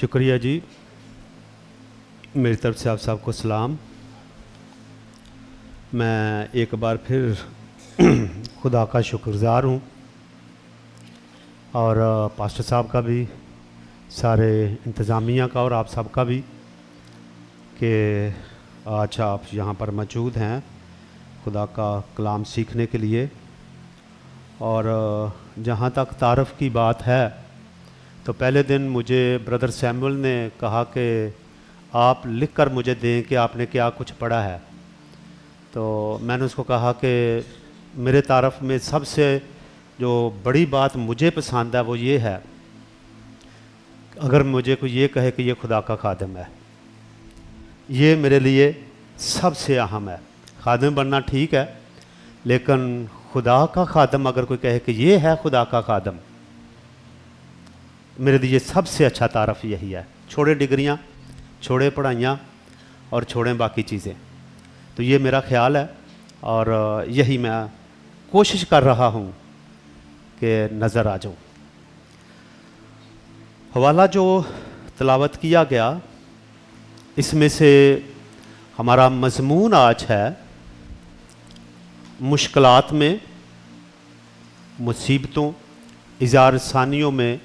शुक्रिया जी, मेरी तरफ से आप सबको सलाम। मैं एक बार फिर खुदा का शुक्रगुज़ार हूँ और पास्टर साहब का भी, सारे इंतज़ामिया का और आप सब का भी कि आज आप यहाँ पर मौजूद हैं खुदा का कलाम सीखने के लिए। और जहाँ तक तारफ़ की बात है तो पहले दिन मुझे ब्रदर सैमुअल ने कहा कि आप लिख कर मुझे दें कि आपने क्या कुछ पढ़ा है। तो मैंने उसको कहा कि मेरे तारफ़ में सबसे जो बड़ी बात मुझे पसंद है वो ये है, अगर मुझे कोई ये कहे कि ये खुदा का खादिम है, ये मेरे लिए सबसे अहम है। खादिम बनना ठीक है, लेकिन खुदा का खादिम अगर कोई कहे कि ये है खुदा का खादिम, मेरे लिए सबसे अच्छा तारफ़ यही है। छोड़े डिग्रियाँ, छोड़े पढ़ाइयाँ और छोड़ें बाकी चीज़ें। तो ये मेरा ख्याल है और यही मैं कोशिश कर रहा हूँ कि नज़र आ जाऊँ। हवाला जो तिलावत किया गया, इसमें से हमारा मज़मून आज है मुश्किलात में, मुसीबतों, इज़ार सानियों में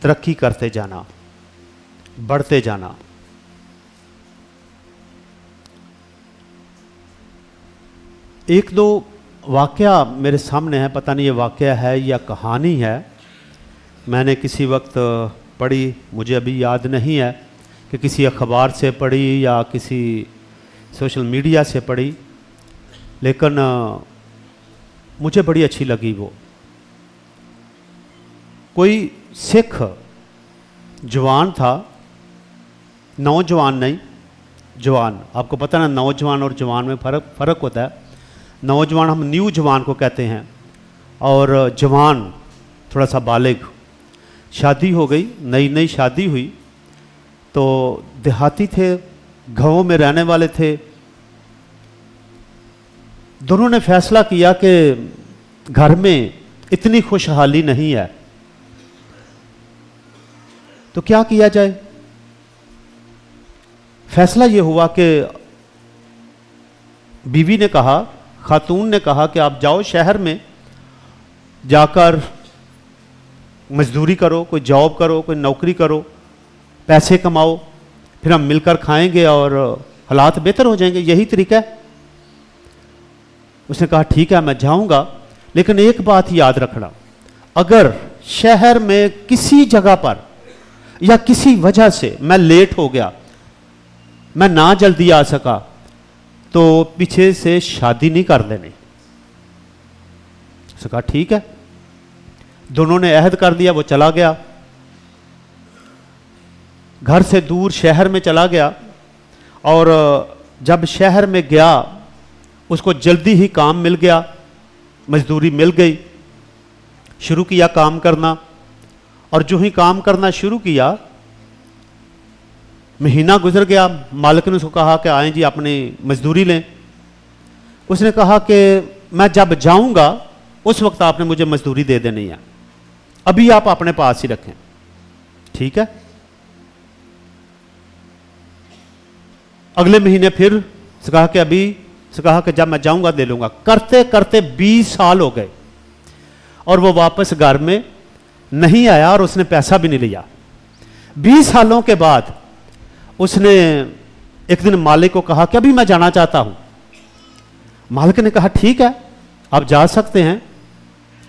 तरक्की करते जाना, बढ़ते जाना। एक दो वाक़या मेरे सामने है, पता नहीं ये वाक़या है या कहानी है, मैंने किसी वक्त पढ़ी, मुझे अभी याद नहीं है कि किसी अखबार से पढ़ी या किसी सोशल मीडिया से पढ़ी, लेकिन मुझे बड़ी अच्छी लगी। वो कोई सिख जवान था, नौजवान नहीं, जवान। आपको पता ना नौजवान और जवान में फ़र्क होता है। नौजवान हम न्यू जवान को कहते हैं और जवान थोड़ा सा बालिग। शादी हो गई, नई नई शादी हुई, तो देहाती थे, गाँव में रहने वाले थे। दोनों ने फैसला किया कि घर में इतनी खुशहाली नहीं है, तो क्या किया जाए। फैसला ये हुआ कि बीवी ने कहा, खातून ने कहा कि आप जाओ शहर में जाकर मजदूरी करो, कोई जॉब करो, कोई नौकरी करो, पैसे कमाओ, फिर हम मिलकर खाएंगे और हालात बेहतर हो जाएंगे, यही तरीका है। उसने कहा ठीक है मैं जाऊंगा, लेकिन एक बात याद रखना, अगर शहर में किसी जगह पर या किसी वजह से मैं लेट हो गया, मैं ना जल्दी आ सका, तो पीछे से शादी नहीं कर लेनी। उसने कहा ठीक है। दोनों ने अहद कर दिया। वो चला गया, घर से दूर शहर में चला गया, और जब शहर में गया उसको जल्दी ही काम मिल गया, मजदूरी मिल गई, शुरू किया काम करना। और जो ही काम करना शुरू किया, महीना गुजर गया, मालिक ने उसको कहा कि आएं जी अपनी मजदूरी लें। उसने कहा कि मैं जब जाऊंगा उस वक्त आपने मुझे मजदूरी दे देनी है, अभी आप अपने पास ही रखें। ठीक है। अगले महीने फिर कहा कि अभी, कहा कि जब मैं जाऊंगा दे लूंगा। करते करते 20 साल हो गए और वो वापस घर में नहीं आया और उसने पैसा भी नहीं लिया। 20 सालों के बाद उसने एक दिन मालिक को कहा कि अभी मैं जाना चाहता हूं। मालिक ने कहा ठीक है आप जा सकते हैं,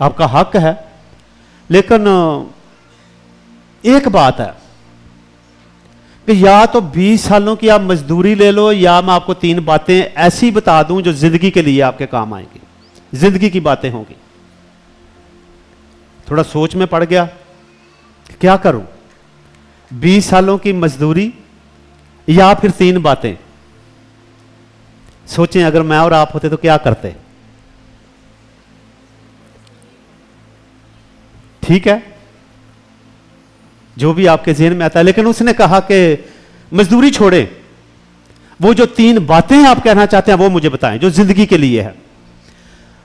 आपका हक है, लेकिन एक बात है कि या तो 20 सालों की आप मजदूरी ले लो, या मैं आपको 3 बातें ऐसी बता दूं जो जिंदगी के लिए आपके काम आएंगी, जिंदगी की बातें होंगी। थोड़ा सोच में पड़ गया, क्या करूं, 20 सालों की मजदूरी या फिर 3 बातें। सोचें अगर मैं और आप होते तो क्या करते। ठीक है, जो भी आपके ज़हन में आता है, लेकिन उसने कहा कि मजदूरी छोड़े, वो जो 3 बातें आप कहना चाहते हैं वो मुझे बताएं जो जिंदगी के लिए है।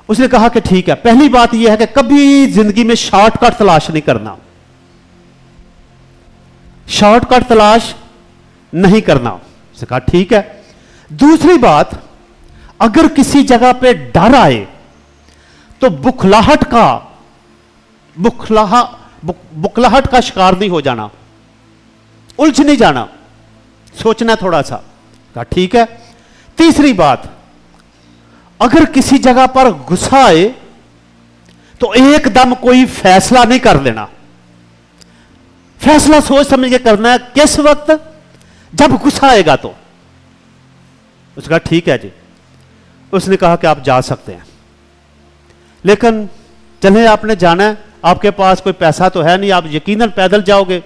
उसने कहा कि ठीक है, पहली बात यह है कि कभी जिंदगी में शॉर्टकट तलाश नहीं करना। शॉर्टकट तलाश नहीं करना। उसने कहा ठीक है। दूसरी बात, अगर किसी जगह पे डर आए तो बुखलाहट का शिकार नहीं हो जाना, उलझ नहीं जाना, सोचना थोड़ा सा। कहा ठीक है। तीसरी बात, अगर किसी जगह पर गुस्सा आए तो एकदम कोई फैसला नहीं कर देना, फैसला सोच समझ के करना है। किस वक्त? जब गुस्सा आएगा तो। उसने कहा ठीक है जी। उसने कहा कि आप जा सकते हैं, लेकिन चले आपने जाना है, आपके पास कोई पैसा तो है नहीं, आप यकीनन पैदल जाओगे,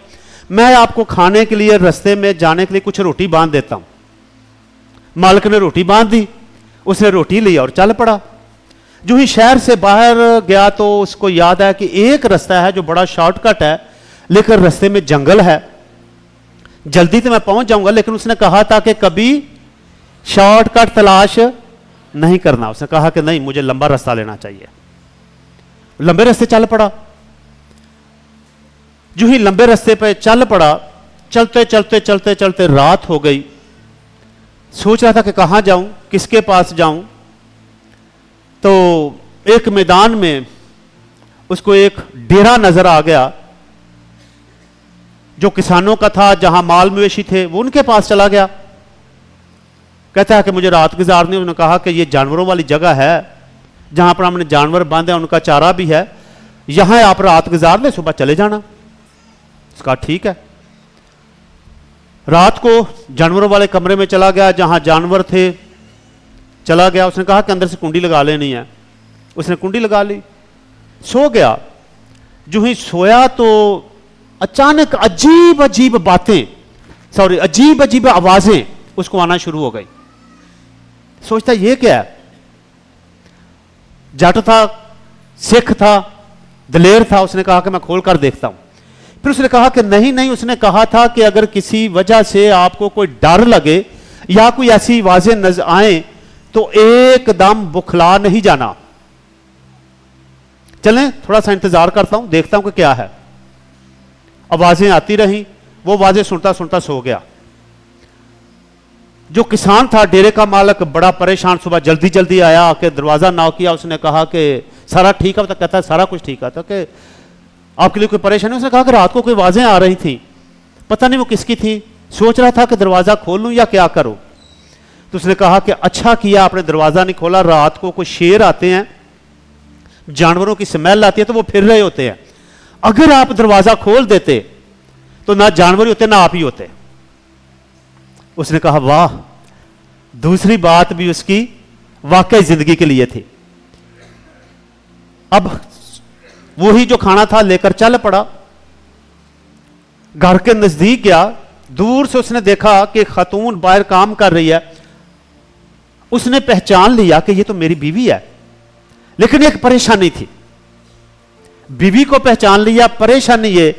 मैं आपको खाने के लिए रास्ते में जाने के लिए कुछ रोटी बांध देता हूं। मालिक ने रोटी बांध दी, उसने रोटी ली और चल पड़ा। जो ही शहर से बाहर गया तो उसको याद है कि एक रास्ता है जो बड़ा शॉर्टकट है, लेकिन रास्ते में जंगल है, जल्दी तो मैं पहुंच जाऊंगा, लेकिन उसने कहा था कि कभी शॉर्टकट तलाश नहीं करना। उसने कहा कि नहीं, मुझे लंबा रास्ता लेना चाहिए। लंबे रास्ते चल पड़ा। जो ही लंबे रास्ते पे चल पड़ा, चलते चलते चलते चलते रात हो गई। सोच रहा था कि कहां जाऊं, किसके पास जाऊं। तो एक मैदान में उसको एक डेरा नजर आ गया जो किसानों का था, जहां माल मवेशी थे, वो उनके पास चला गया। कहता है कि मुझे रात गुजारनी। उन्होंने कहा कि ये जानवरों वाली जगह है, जहां पर हमने जानवर बांधे, उनका चारा भी है, यहां आप रात गुजार ले, सुबह चले जाना। उसका ठीक है। रात को जानवरों वाले कमरे में चला गया, जहां जानवर थे, चला गया। उसने कहा कि अंदर से कुंडी लगा लेनी है। उसने कुंडी लगा ली, सो गया। जो ही सोया तो अचानक अजीब अजीब बातें, अजीब अजीब आवाजें उसको आना शुरू हो गई। सोचता ये क्या है। जट था, सिख था, दलेर था। उसने कहा कि मैं खोल कर देखता हूं। फिर उसने कहा कि नहीं नहीं, उसने कहा था कि अगर किसी वजह से आपको कोई डर लगे या कोई ऐसी आवाजें नजर आए तो एकदम बुखला नहीं जाना। चलें थोड़ा सा इंतजार करता हूं, देखता हूं कि क्या है। आवाजें आती रही, वो आवाजें सुनता सुनता सो गया। जो किसान था, डेरे का मालिक, बड़ा परेशान, सुबह जल्दी जल्दी आया, आके दरवाजा नॉक किया। उसने कहा कि सारा ठीक है? तो कहता है सारा कुछ ठीक है। तो कि आपके लिए कोई परेशानी? उसने कहा कि रात को कोई आवाजें आ रही थी, पता नहीं वो किसकी थी, सोच रहा था कि दरवाजा खोल लूं या क्या करूं। तो उसने कहा कि अच्छा किया आपने दरवाजा नहीं खोला, रात को कोई शेर आते हैं, जानवरों की स्मेल आती है, तो वो फिर रहे होते हैं। अगर आप दरवाजा खोल देते तो ना जानवर ही होते ना आप ही होते। उसने कहा वाह, दूसरी बात भी उसकी वाकई जिंदगी के लिए थी। अब वही जो खाना था लेकर चल पड़ा। घर के नजदीक गया, दूर से उसने देखा कि खातून बाहर काम कर रही है। उसने पहचान लिया कि ये तो मेरी बीवी है, लेकिन एक परेशानी थी। बीवी को पहचान लिया, परेशानी ये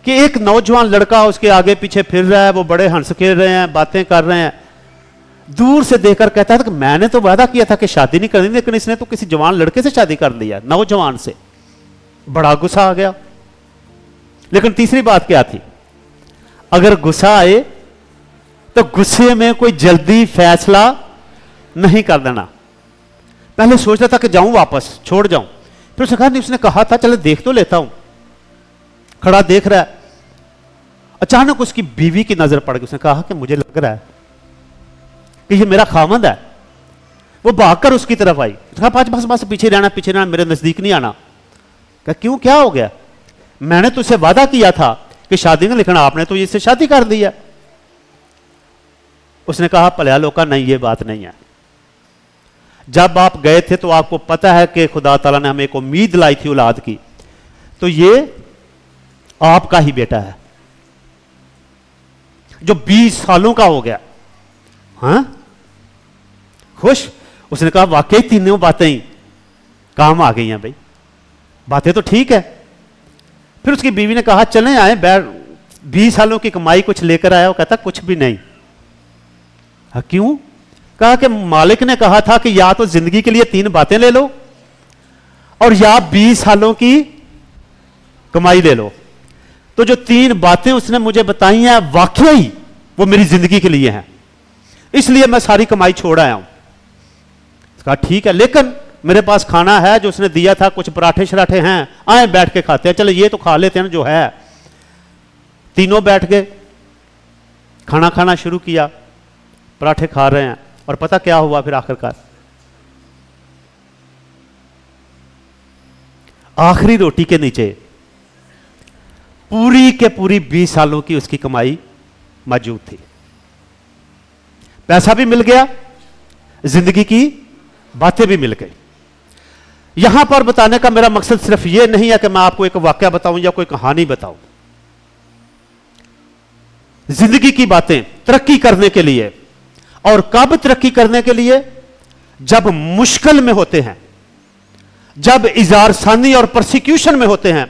कि एक नौजवान लड़का उसके आगे पीछे फिर रहा है, वो बड़े हंस खेल रहे हैं, बातें कर रहे हैं। दूर से देखकर कहता है कि मैंने तो वादा किया था कि शादी नहीं करनी, लेकिन इसने तो किसी जवान लड़के से शादी कर लिया, नौजवान से। बड़ा गुस्सा आ गया। लेकिन तीसरी बात क्या थी, अगर गुस्सा आए तो गुस्से में कोई जल्दी फैसला नहीं कर देना। पहले सोच रहा था कि जाऊं वापस, छोड़ जाऊं, फिर उसने कहा नहीं, उसने कहा था चलो देख तो लेता हूं। खड़ा देख रहा है, अचानक उसकी बीवी की नजर पड़ गई। उसने कहा कि मुझे लग रहा है कि ये मेरा खामद है। वो भागकर उसकी तरफ आई। कहा बस बस बस, पीछे रहना, पीछे रहना, मेरे नजदीक नहीं आना। कहा क्यों, क्या हो गया? मैंने तुझसे वादा किया था कि शादी नहीं, लेकिन आपने तो इससे शादी कर दी है। उसने कहा पलिया लोका, नहीं ये बात नहीं है। जब आप गए थे तो आपको पता है कि खुदा ताला ने हमें एक उम्मीद लाई थी औलाद की, तो ये आपका ही बेटा है जो 20 सालों का हो गया। हाँ, खुश? उसने कहा वाकई तीनों बातें ही काम आ गई हैं भाई, बातें तो ठीक है। फिर उसकी बीवी ने कहा चलें आए, 20 सालों की कमाई कुछ लेकर आया। वो कहता कुछ भी नहीं। हाँ क्यों? कहा कि मालिक ने कहा था कि या तो जिंदगी के लिए 3 बातें ले लो और या 20 सालों की कमाई ले लो। तो जो 3 बातें उसने मुझे बताई हैं वाकई वो मेरी जिंदगी के लिए हैं, इसलिए मैं सारी कमाई छोड़ आया हूं। कहा ठीक है, लेकिन मेरे पास खाना है जो उसने दिया था, कुछ पराठे शराठे हैं, आए बैठ के खाते हैं, चलो ये तो खा लेते हैं ना जो है। तीनों बैठ गए, खाना खाना शुरू किया, पराठे खा रहे हैं। और पता क्या हुआ फिर आखिरकार? आखिरी रोटी के नीचे पूरी के पूरी 20 सालों की उसकी कमाई मौजूद थी। पैसा भी मिल गया, जिंदगी की बातें भी मिल गई। यहां पर बताने का मेरा मकसद सिर्फ यह नहीं है कि मैं आपको एक वाकया बताऊं या कोई कहानी बताऊं। जिंदगी की बातें तरक्की करने के लिए, और कब तरक्की करने के लिए? जब मुश्किल में होते हैं, जब इजारसानी और प्रोसिक्यूशन में होते हैं,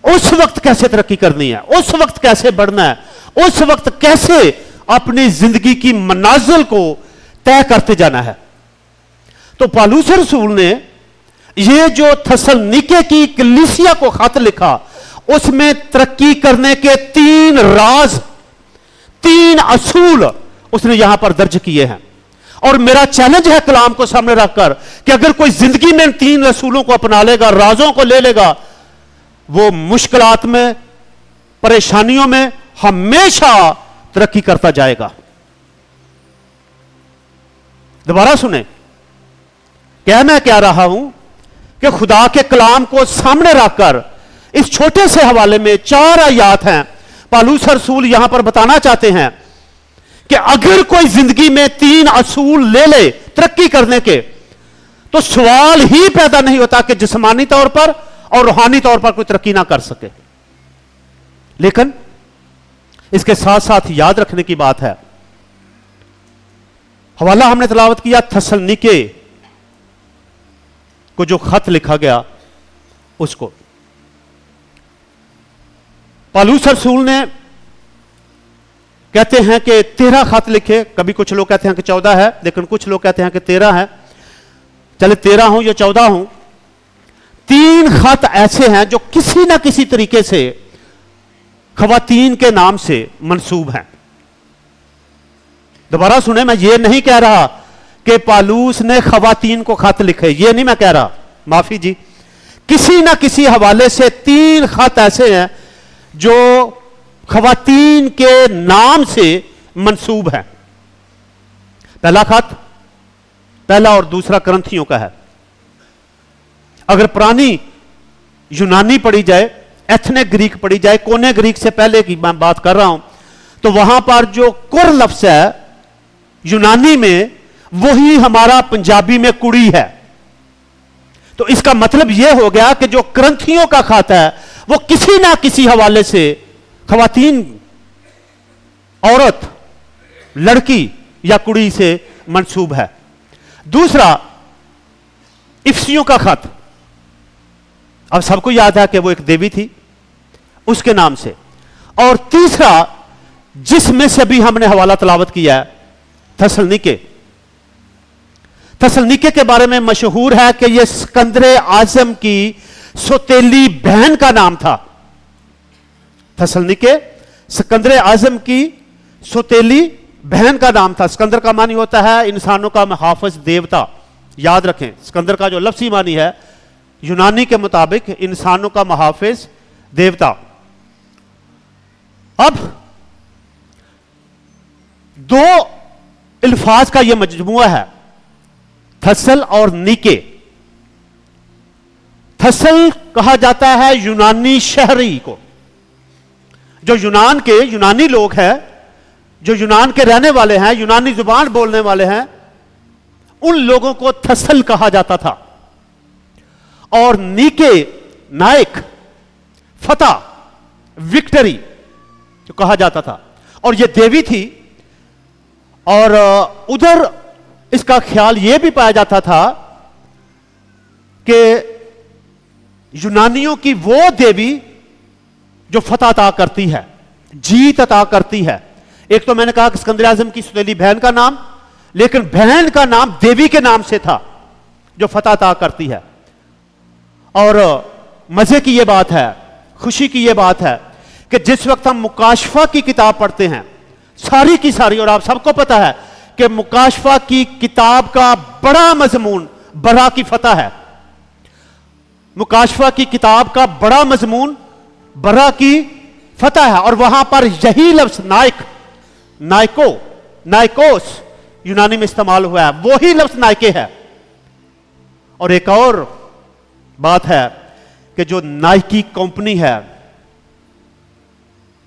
उस वक्त कैसे तरक्की करनी है, उस वक्त कैसे बढ़ना है, उस वक्त कैसे अपनी जिंदगी की मनाजिल को तय करते जाना है। तो पौलुस रसूल ने यह जो थेसलुनीके की कलीसिया को खत लिखा, उसमें तरक्की करने के 3 राज, 3 असूल उसने यहां पर दर्ज किए हैं। और मेरा चैलेंज है कलाम को सामने रखकर कि अगर कोई जिंदगी में इन 3 असूलों को अपना लेगा, राजों को ले लेगा, वो मुश्किलात में, परेशानियों में हमेशा तरक्की करता जाएगा। दोबारा सुने, क्या मैं कह रहा हूं कि खुदा के कलाम को सामने रखकर इस छोटे से हवाले में 4 आयात हैं। पौलुस रसूल यहां पर बताना चाहते हैं कि अगर कोई जिंदगी में 3 असूल ले ले तरक्की करने के, तो सवाल ही पैदा नहीं होता कि जिस्मानी तौर पर और रूहानी तौर पर कोई तरक्की ना कर सके। लेकिन इसके साथ साथ याद रखने की बात है, हवाला हमने तिलावत किया थेसलुनीके को जो खत लिखा गया उसको। पौलुस रसूल ने कहते हैं कि 13 खत लिखे, कभी कुछ लोग कहते हैं कि 14 है, लेकिन कुछ लोग कहते हैं कि 13 है। चले 13 हो या 14 हो, 3 खत ऐसे हैं जो किसी ना किसी तरीके से खवातीन के नाम से मंसूब हैं। दोबारा सुने, मैं ये नहीं कह रहा कि पौलुस ने खवातीन को खत लिखे, ये नहीं मैं कह रहा, माफी जी। किसी ना किसी हवाले से 3 खत ऐसे हैं जो खवातीन के नाम से मंसूब है। पहला खत, पहला और दूसरा करंथियों का है। अगर पुरानी यूनानी पढ़ी जाए, एथनिक ग्रीक पढ़ी जाए, कोने ग्रीक से पहले की मैं बात कर रहा हूं, तो वहां पर जो कुर लफ्ज है यूनानी में, वही हमारा पंजाबी में कुड़ी है। तो इसका मतलब यह हो गया कि जो करंथियों का खत है वो किसी ना किसी हवाले से खवातीन, औरत, लड़की या कुड़ी से मंसूब है। दूसरा इफसियों का खत, अब सबको याद है कि वो एक देवी थी, उसके नाम से। और तीसरा जिसमें से भी हमने हवाला तलावत किया है, थेसलुनीके। थेसलुनीके के बारे में मशहूर है कि यह सिकंदर आजम की सौतेली बहन का नाम था। थेसलुनीके सिकंदर आजम की सौतेली बहन का नाम था। सिकंदर का मानी होता है इंसानों का मुहाफिज, देवता। याद रखें, सिकंदर का जो लफ्ज़ी मानी है यूनानी के मुताबिक इंसानों का मुहाफिज, देवता। अब 2 अल्फाज का यह मजमुआ है, थसल और नीके। थसल कहा जाता है यूनानी शहरी को, जो यूनान के यूनानी लोग हैं, जो यूनान के रहने वाले हैं, यूनानी जुबान बोलने वाले हैं, उन लोगों को थसल कहा जाता था। और नीके नायक, फतह, विक्टरी जो कहा जाता था। और यह देवी थी। और उधर इसका ख्याल यह भी पाया जाता था कि यूनानियों की वो देवी जो फतह अता करती है, जीत अता करती है। एक तो मैंने कहा कि सिकंदर आजम की सौतेली बहन का नाम, लेकिन बहन का नाम देवी के नाम से था जो फतह अता करती है। और मजे की यह बात है, खुशी की यह बात है कि जिस वक्त हम मुकाशफा की किताब पढ़ते हैं, सारी की सारी, और आप सबको पता है कि मुकाशफा की किताब का बड़ा मजमून बरा की फतह है। मुकाशफा की किताब का बड़ा मजमून बरा की फतह है, और वहां पर यही लफ्ज नाइकोस यूनानी में इस्तेमाल हुआ है, वही लफ्ज नाइके है। और एक और बात है कि जो नाइकी कंपनी है,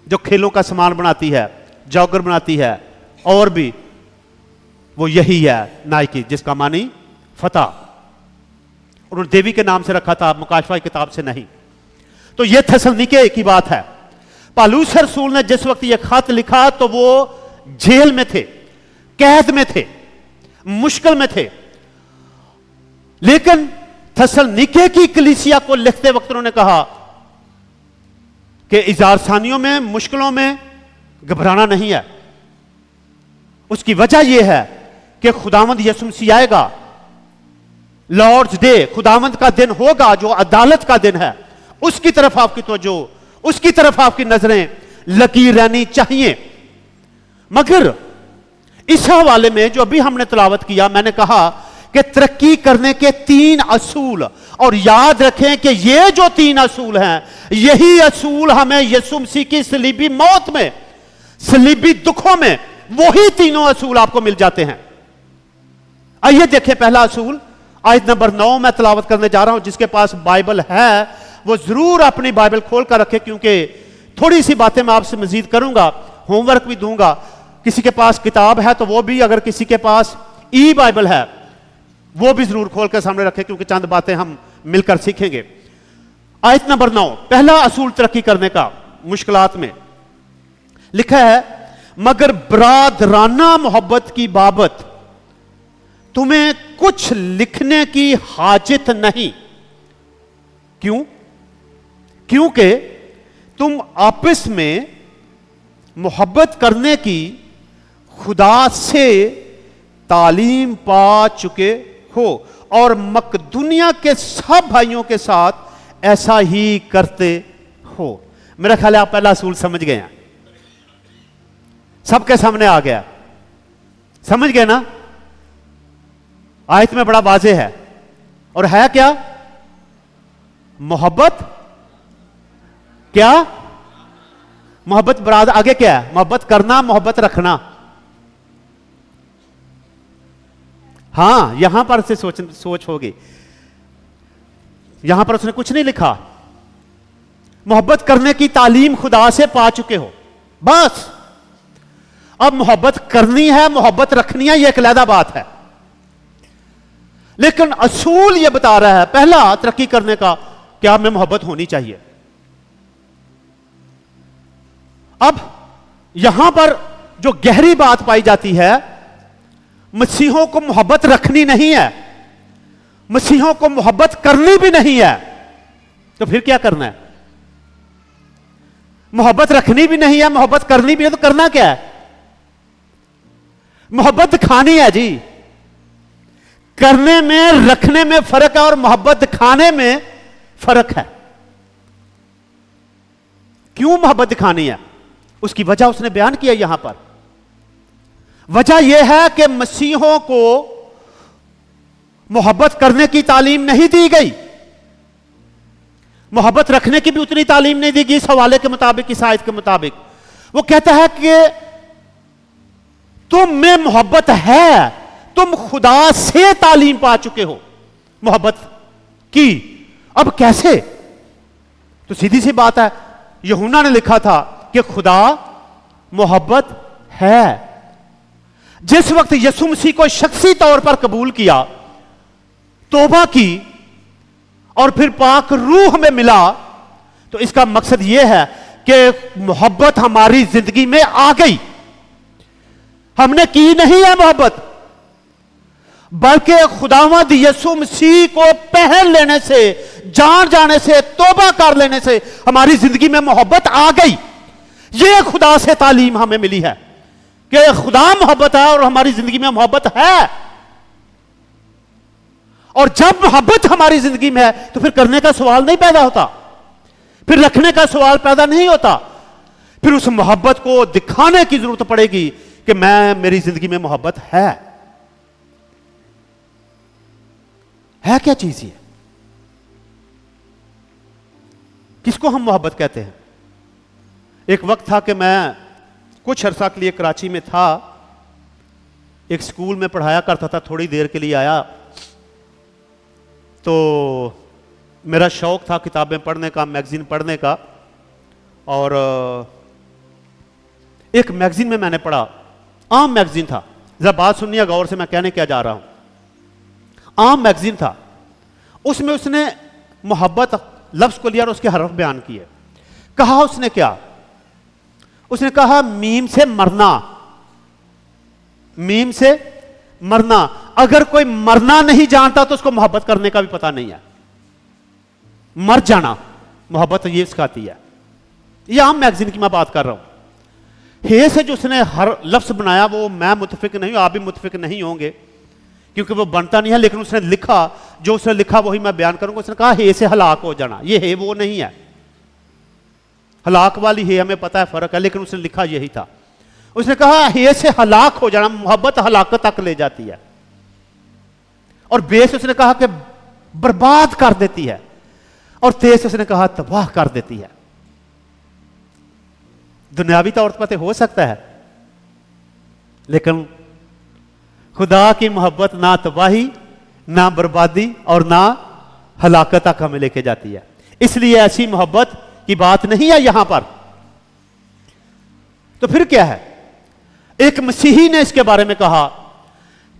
जो खेलों का सामान बनाती है, जॉगर बनाती है, और भी, वो यही है नाइकी, जिसका मानी फतह। उन्होंने देवी के नाम से रखा था, मुकाशफा की किताब से नहीं। तो यह थेसलुनीके की बात है। पौलुस रसूल ने जिस वक्त यह खत लिखा तो वो जेल में थे, कैद में थे, मुश्किल में थे, लेकिन थेसलुनीके की कलीसिया को लिखते वक्त उन्होंने कहा कि इजारसानियों में, मुश्किलों में घबराना नहीं है। उसकी वजह यह है कि खुदावंद यीशु मसीह आएगा, लॉर्ड्स डे, खुदावंद का दिन होगा जो अदालत का दिन है। उसकी तरफ आपकी तवज्जो, उसकी तरफ आपकी नजरें लगी रहनी चाहिए। मगर इस हवाले में जो अभी हमने तिलावत किया, मैंने कहा कि तरक्की करने के 3 असूल, और याद रखें कि ये जो 3 असूल हैं, यही असूल हमें यीशु मसीह की सलीबी मौत में, सलीबी दुखों में, वही तीनों असूल आपको मिल जाते हैं। आइए देखें पहला असूल, आयत नंबर 9 मैं तिलावत करने जा रहा हूं। जिसके पास बाइबल है वो जरूर अपनी बाइबल खोल कर रखे, क्योंकि थोड़ी सी बातें मैं आपसे मजीद करूंगा, होमवर्क भी दूंगा। किसी के पास किताब है तो वो भी, अगर किसी के पास ई बाइबल है वो भी जरूर खोल कर सामने रखें, क्योंकि चंद बातें हम मिलकर सीखेंगे। आयत नंबर 9, पहला असूल तरक्की करने का मुश्किलात में लिखा है, मगर बरादराना मोहब्बत की बाबत तुम्हें कुछ लिखने की हाजत नहीं। क्यों? क्योंकि तुम आपस में मोहब्बत करने की खुदा से तालीम पा चुके हो, और मकदूनिया के सब भाइयों के साथ ऐसा ही करते हो। मेरा ख्याल है आप पहला असूल समझ गए हैं, सबके सामने आ गया, समझ गए ना? आयत में बड़ा वाज़े है, और है क्या? मोहब्बत क्या? मोहब्बत बराद, आगे क्या है? मोहब्बत करना, मोहब्बत रखना। हां, यहां पर से सोच होगी, यहां पर उसने कुछ नहीं लिखा। मोहब्बत करने की तालीम खुदा से पा चुके हो, बस। अब मोहब्बत करनी है, मोहब्बत रखनी है, यह एक अलग बात है। लेकिन असूल यह बता रहा है, पहला तरक्की करने का, क्या में मोहब्बत होनी चाहिए। अब यहां पर जो गहरी बात पाई जाती है, मसीहों को मोहब्बत रखनी नहीं है, मसीहों को मोहब्बत करनी भी नहीं है। तो फिर क्या करना है? मोहब्बत रखनी भी नहीं है, मोहब्बत करनी भी है, तो करना क्या है? मोहब्बत दिखानी है जी। करने में, रखने में फर्क है, और मोहब्बत दिखाने में फर्क है। क्यों मोहब्बत दिखानी है? उसकी वजह उसने बयान किया यहां पर। वजह यह है कि मसीहों को मोहब्बत करने की तालीम नहीं दी गई, मोहब्बत रखने की भी उतनी तालीम नहीं दी गई। इस हवाले के मुताबिक, इस आयत के मुताबिक वो कहता है कि तुम में मोहब्बत है, तुम खुदा से तालीम पा चुके हो मोहब्बत की। अब कैसे? तो सीधी सी बात है, यूहन्ना ने लिखा था कि खुदा मोहब्बत है। जिस वक्त यीशु मसीह को शख्सी तौर पर कबूल किया, तौबा की, और फिर पाक रूह में मिला, तो इसका मकसद यह है कि मोहब्बत हमारी जिंदगी में आ गई। हमने की नहीं है मोहब्बत, बल्कि खुदावंद यीशु मसीह को पहल लेने से, जान जाने से, तौबा कर लेने से हमारी जिंदगी में मोहब्बत आ गई। यह खुदा से तालीम हमें मिली है कि खुदा मोहब्बत है और हमारी जिंदगी में मोहब्बत है। और जब मोहब्बत हमारी जिंदगी में है तो फिर करने का सवाल नहीं पैदा होता, फिर रखने का सवाल पैदा नहीं होता। फिर उस मोहब्बत को दिखाने की जरूरत पड़ेगी कि मेरी जिंदगी में मोहब्बत है क्या चीज ये? किसको हम मोहब्बत कहते हैं? एक वक्त था कि मैं कुछ अरसा के लिए कराची में था, एक स्कूल में पढ़ाया करता था, थोड़ी देर के लिए आया तो मेरा शौक था किताबें पढ़ने का, मैगजीन पढ़ने का। और एक मैगजीन में मैंने पढ़ा, आम मैगजीन था, जरा बात सुनिए गौर से, मैं कहने क्या जा रहा हूं। आम मैगजीन था, उसमें उसने मोहब्बत लफ्ज को लिया और उसके हरफ बयान किए। कहा उसने क्या? उसने कहा मीम से मरना, मीम से मरना। अगर कोई मरना नहीं जानता तो उसको मोहब्बत करने का भी पता नहीं है। मर जाना मोहब्बत ये सिखाती है। ये आम मैगजीन की मैं बात कर रहा हूं। हे से जो उसने हर लफ्ज बनाया वो मैं मुतफिक नहीं हूं, आप भी मुतफिक नहीं होंगे क्योंकि वो बनता नहीं है, लेकिन उसने लिखा, जो उसने लिखा वही मैं बयान करूंगा। उसने कहा हे से हलाक हो जाना, ये हे वो नहीं है। हलाक वाली हे हमें पता है फर्क है, लेकिन उसने लिखा यही था। उसने कहा हे से हलाक हो जाना, मोहब्बत हलाकत तक ले जाती है। और बे से उसने कहा कि बर्बाद कर देती है, और ते से उसने कहा तबाह कर देती है। दुनियावी तौर पर हो सकता है, लेकिन खुदा की मोहब्बत ना तबाही, ना बर्बादी और ना हलाकत तक हमें लेके जाती है। इसलिए ऐसी मोहब्बत की बात नहीं है यहां पर। तो फिर क्या है? एक मसीही ने इसके बारे में कहा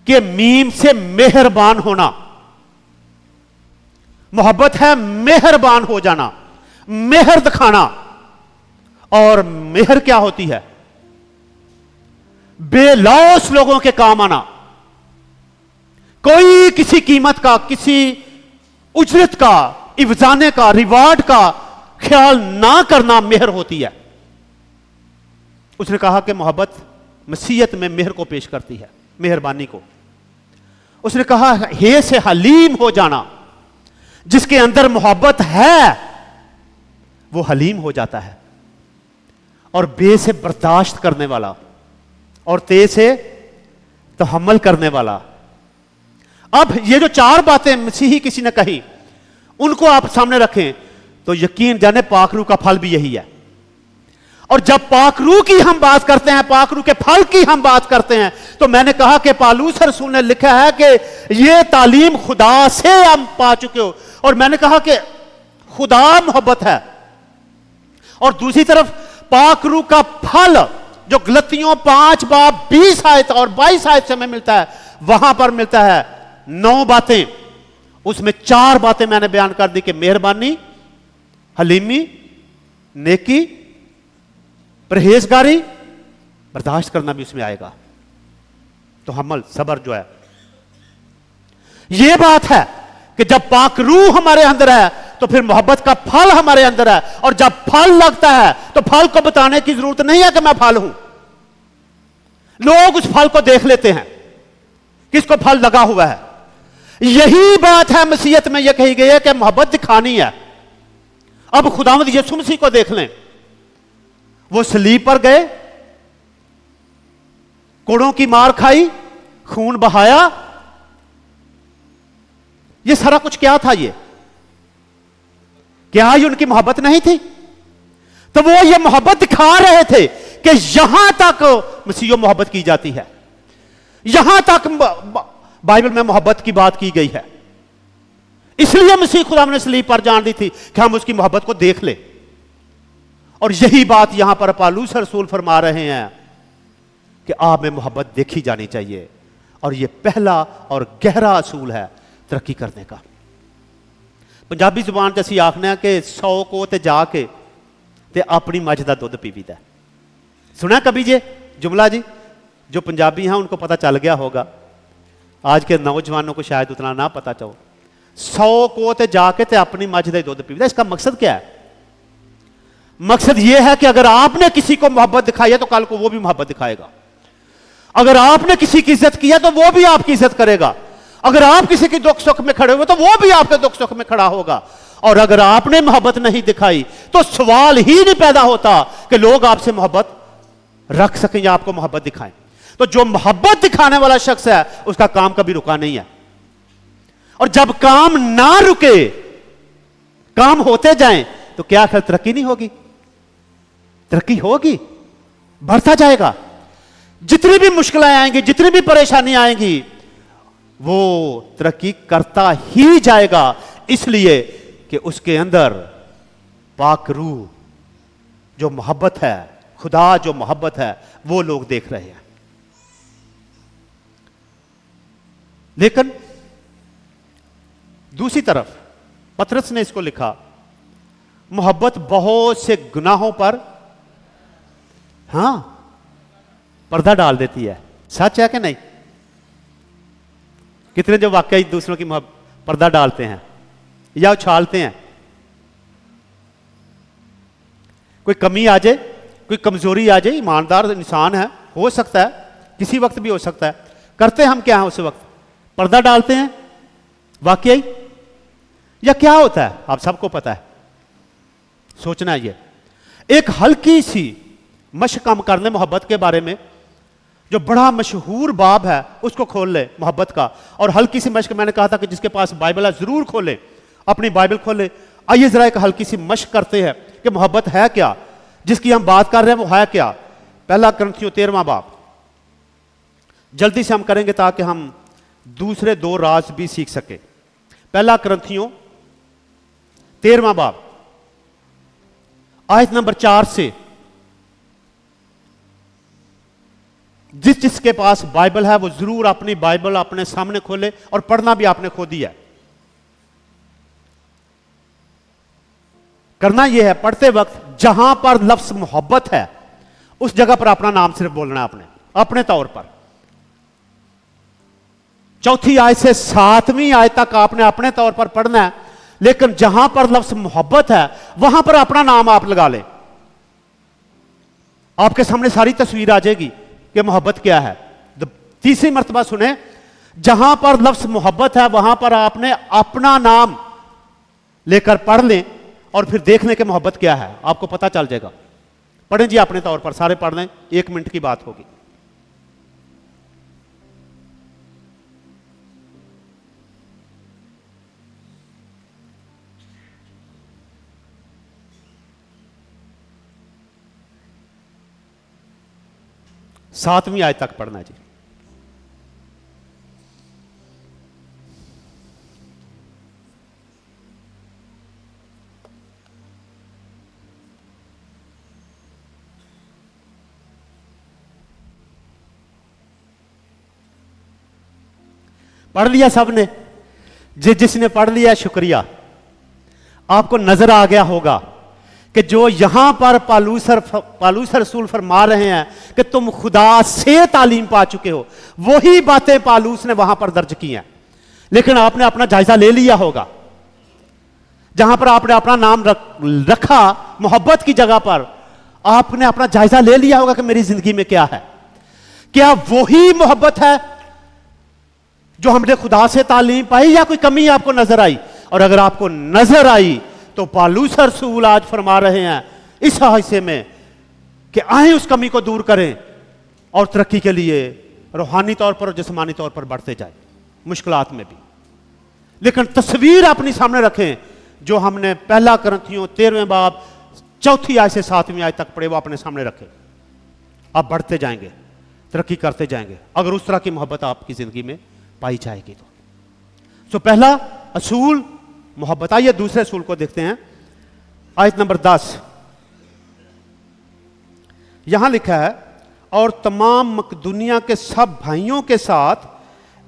कि मीम से मेहरबान होना, मोहब्बत है मेहरबान हो जाना, मेहर दिखाना। और मेहर क्या होती है? बेलौस लोगों के काम आना, कोई किसी कीमत का, किसी उजरत का, इवजाने का, रिवार्ड का ख्याल ना करना मेहर होती है। उसने कहा कि मोहब्बत मसीहत में मेहर को पेश करती है, मेहरबानी को। उसने कहा हे से हलीम हो जाना, जिसके अंदर मोहब्बत है वो हलीम हो जाता है। और बे से बर्दाश्त करने वाला, और ते से तहम्मुल करने वाला। अब ये जो चार बातें मसीही किसी ने कही, उनको आप सामने रखें तो यकीन जाने पाकरू का फल भी यही है। और जब पाकरू की हम बात करते हैं, पाकरू के फल की हम बात करते हैं, तो मैंने कहा कि पालूस रसूल ने लिखा है कि ये तालीम खुदा से हम पा चुके हो। और मैंने कहा कि खुदा मोहब्बत है, और दूसरी तरफ पाकरू का फल जो गलतियों 5 बाब 20 आयत और 22 आयत से हमें मिलता है, वहां पर मिलता है 9 बातें। उसमें 4 बातें मैंने बयान कर दी कि मेहरबानी, हलीमी, नेकी, परहेजगारी, बर्दाश्त करना भी उसमें आएगा। तो हमल सबर जो है, यह बात है कि जब पाक रूह हमारे अंदर है तो फिर मोहब्बत का फल हमारे अंदर है। और जब फल लगता है तो फल को बताने की जरूरत नहीं है कि मैं फल हूं। लोग उस फल को देख लेते हैं, किसको फल लगा हुआ है। यही बात है मसीहत में यह कही गई है कि मोहब्बत दिखानी है। अब खुदावंद यीशु मसीह को देख लें, वो सलीब पर गए, कोड़ों की मार खाई, खून बहाया, ये सारा कुछ क्या था? ये क्या ये उनकी मोहब्बत नहीं थी? तो वो ये मोहब्बत दिखा रहे थे कि यहां तक मसीह मोहब्बत की जाती है, यहां तक बाइबल में मोहब्बत की बात की गई है। इसलिए मसीह खुदा ने सलीब पर जान दी थी कि हम उसकी मोहब्बत को देख ले। और यही बात यहां पर पालूस रसूल फरमा रहे हैं कि आप में मोहब्बत देखी जानी चाहिए। और यह पहला और गहरा असूल है तरक्की करने का। पंजाबी जुबान च असीं आखने कि 100 को ते जाके ते अपनी मझ का दुध पीवीदा। सुना कभी ये जुमला जी? जो पंजाबी हैं उनको पता चल गया होगा, आज के नौजवानों को शायद उतना ना पता चलो। 100 को ते जाके ते अपनी मझ का दुध पीवीदा, इसका मकसद क्या है? मकसद यह है कि अगर आपने किसी को मोहब्बत दिखाई है तो कल को वो भी मोहब्बत दिखाएगा। अगर आपने किसी की इज्जत की है तो वो भी आपकी इज्जत करेगा। अगर आप किसी के दुख सुख में खड़े हुए तो वो भी आपके दुख सुख में खड़ा होगा। और अगर आपने मोहब्बत नहीं दिखाई तो सवाल ही नहीं पैदा होता कि लोग आपसे मोहब्बत रख सकें या आपको मोहब्बत दिखाएं। तो जो मोहब्बत दिखाने वाला शख्स है उसका काम कभी रुका नहीं है। और जब काम ना रुके, काम होते जाएं, तो क्या फिर तरक्की नहीं होगी? तरक्की होगी, बढ़ता जाएगा। जितनी भी मुश्किलें आएंगी, जितनी भी परेशानी आएंगी, वो तरक्की करता ही जाएगा, इसलिए कि उसके अंदर पाक रूह जो मोहब्बत है, खुदा जो मोहब्बत है, वो लोग देख रहे हैं। लेकिन दूसरी तरफ पतरस ने इसको लिखा, मोहब्बत बहुत से गुनाहों पर पर्दा डाल देती है। सच है कि नहीं? कितने जो वाकई दूसरों की पर्दा डालते हैं या उछालते हैं। कोई कमी आ जाए, कोई कमजोरी आ जाए, ईमानदार इंसान है, हो सकता है, किसी वक्त भी हो सकता है, करते हम क्या है उस वक्त? पर्दा डालते हैं वाकई, या क्या होता है? आप सबको पता है। सोचना ये एक हल्की सी मशक हम कर लें मोहब्बत के बारे में, जो बड़ा मशहूर बाब है उसको खोल ले मोहब्बत का, और हल्की सी मशक, मैंने कहा था कि जिसके पास बाइबल है जरूर खोले, अपनी बाइबल खोले। आइए जरा एक हल्की सी मशक करते हैं कि मोहब्बत है क्या, जिसकी हम बात कर रहे हैं वो है क्या। पहला करंथियों 13वां बाब, जल्दी से हम करेंगे ताकि हम दूसरे दो राज भी सीख सके। पहला करंथियों 13वां बाब, आयत नंबर 4 से। जिसके पास बाइबल है वो जरूर अपनी बाइबल अपने सामने खोले, और पढ़ना भी आपने खुद ही है। करना यह है, पढ़ते वक्त जहां पर लफ्ज मोहब्बत है उस जगह पर अपना नाम सिर्फ बोलना है, अपने तौर पर। चौथी आयत से 7वीं आयत तक आपने अपने तौर पर पढ़ना है, लेकिन जहां पर लफ्ज मोहब्बत है वहां पर अपना नाम आप लगा लें। आपके सामने सारी तस्वीर आ जाएगी कि मोहब्बत क्या है। तीसरी मर्तबा सुने, जहां पर लफ्ज मोहब्बत है वहां पर आपने अपना नाम लेकर पढ़ लें, और फिर देख लें कि मोहब्बत क्या है, आपको पता चल जाएगा। पढ़ें जी अपने तौर पर, सारे पढ़ लें, 1 मिनट की बात होगी। सातवीं आयत तक पढ़ना जी। पढ़ लिया सबने? जिसने पढ़ लिया शुक्रिया। आपको नजर आ गया होगा कि जो यहां पर पालूस रसूल फरमा रहे हैं कि तुम खुदा से तालीम पा चुके हो, वही बातें पालूस ने वहां पर दर्ज की हैं। लेकिन आपने अपना जायजा ले लिया होगा, जहां पर आपने अपना नाम रखा मोहब्बत की जगह पर, आपने अपना जायजा ले लिया होगा कि मेरी जिंदगी में क्या है। क्या वही मोहब्बत है जो हमने खुदा से तालीम पाई, या कोई कमी आपको नजर आई? और अगर आपको नजर आई तो पालूस रसूल आज फरमा रहे हैं इस हिस्से में कि आए उस कमी को दूर करें और तरक्की के लिए रूहानी तौर पर और जिस्मानी तौर पर बढ़ते जाए, मुश्किलात में भी। लेकिन तस्वीर अपनी सामने रखें जो हमने पहला करंथियों 13वें बाब 4 आयत से 7वीं आयत तक पढ़े, वो अपने सामने रखें। आप बढ़ते जाएंगे, तरक्की करते जाएंगे, अगर उस तरह की मोहब्बत आपकी जिंदगी में पाई जाएगी तो पहला असूल मोहब्बत। आइए दूसरे असूल को देखते हैं, आयत नंबर 10। यहां लिखा है, और तमाम मकदूनिया के सब भाइयों के साथ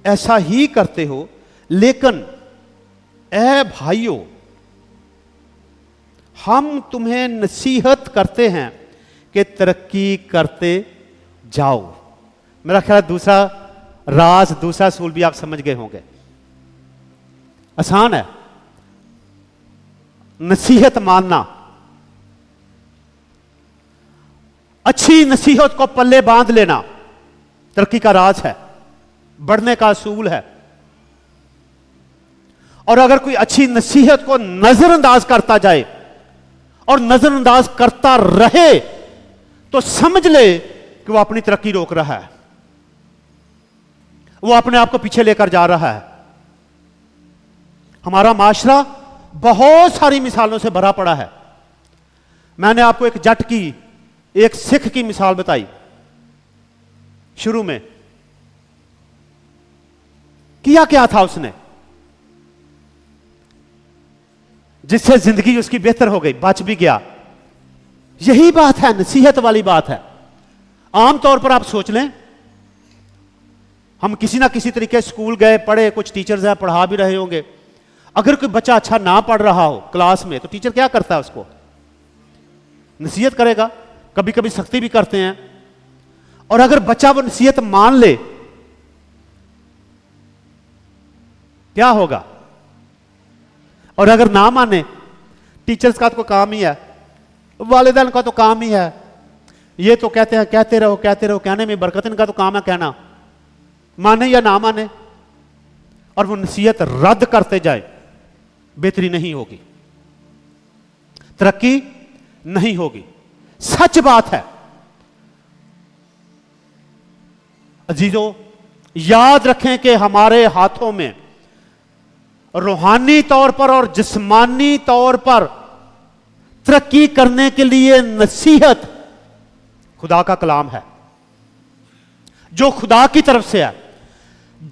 ऐसा ही करते हो, लेकिन ए भाइयों, हम तुम्हें नसीहत करते हैं कि तरक्की करते जाओ। मेरा ख्याल दूसरा राज, दूसरा असूल भी आप समझ गए होंगे। आसान है, नसीहत मानना। अच्छी नसीहत को पल्ले बांध लेना तरक्की का राज है, बढ़ने का असूल है। और अगर कोई अच्छी नसीहत को नजरअंदाज करता जाए और नजरअंदाज करता रहे तो समझ ले कि वो अपनी तरक्की रोक रहा है, वो अपने आप को पीछे लेकर जा रहा है। हमारा माशरा बहुत सारी मिसालों से भरा पड़ा है। मैंने आपको एक जट की, एक सिख की मिसाल बताई शुरू में। किया क्या था उसने जिससे जिंदगी उसकी बेहतर हो गई, बच भी गया। यही बात है, नसीहत वाली बात है। आमतौर पर आप सोच लें, हम किसी ना किसी तरीके स्कूल गए, पढ़े, कुछ टीचर्स हैं पढ़ा भी रहे होंगे। अगर कोई बच्चा अच्छा ना पढ़ रहा हो क्लास में तो टीचर क्या करता है, उसको नसीहत करेगा, कभी कभी सख्ती भी करते हैं। और अगर बच्चा वो नसीहत मान ले क्या होगा? और अगर ना माने, टीचर्स का तो काम ही है, वालिदैन का तो काम ही है, ये तो कहते हैं कहते रहो कहते रहो, कहने में बरकत, इनका तो काम है कहना, माने या ना माने, और वो नसीहत रद्द करते जाए, बेहतरी नहीं होगी, तरक्की नहीं होगी। सच बात है अजीजों, याद रखें कि हमारे हाथों में रूहानी तौर पर और जिस्मानी तौर पर तरक्की करने के लिए नसीहत खुदा का कलाम है, जो खुदा की तरफ से है,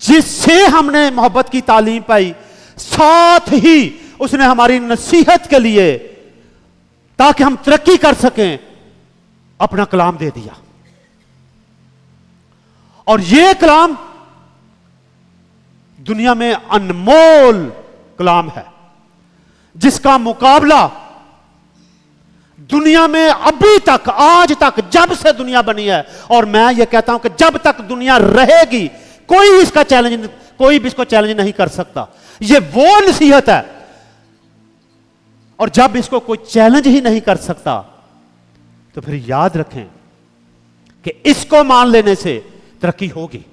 जिससे हमने मोहब्बत की तालीम पाई। साथ ही उसने हमारी नसीहत के लिए, ताकि हम तरक्की कर सकें, अपना कलाम दे दिया। और यह कलाम दुनिया में अनमोल कलाम है, जिसका मुकाबला दुनिया में अभी तक, आज तक, जब से दुनिया बनी है, और मैं ये कहता हूं कि जब तक दुनिया रहेगी, कोई भी इसको चैलेंज नहीं कर सकता। ये वो नसीहत है, और जब इसको कोई चैलेंज ही नहीं कर सकता तो फिर याद रखें कि इसको मान लेने से तरक्की होगी,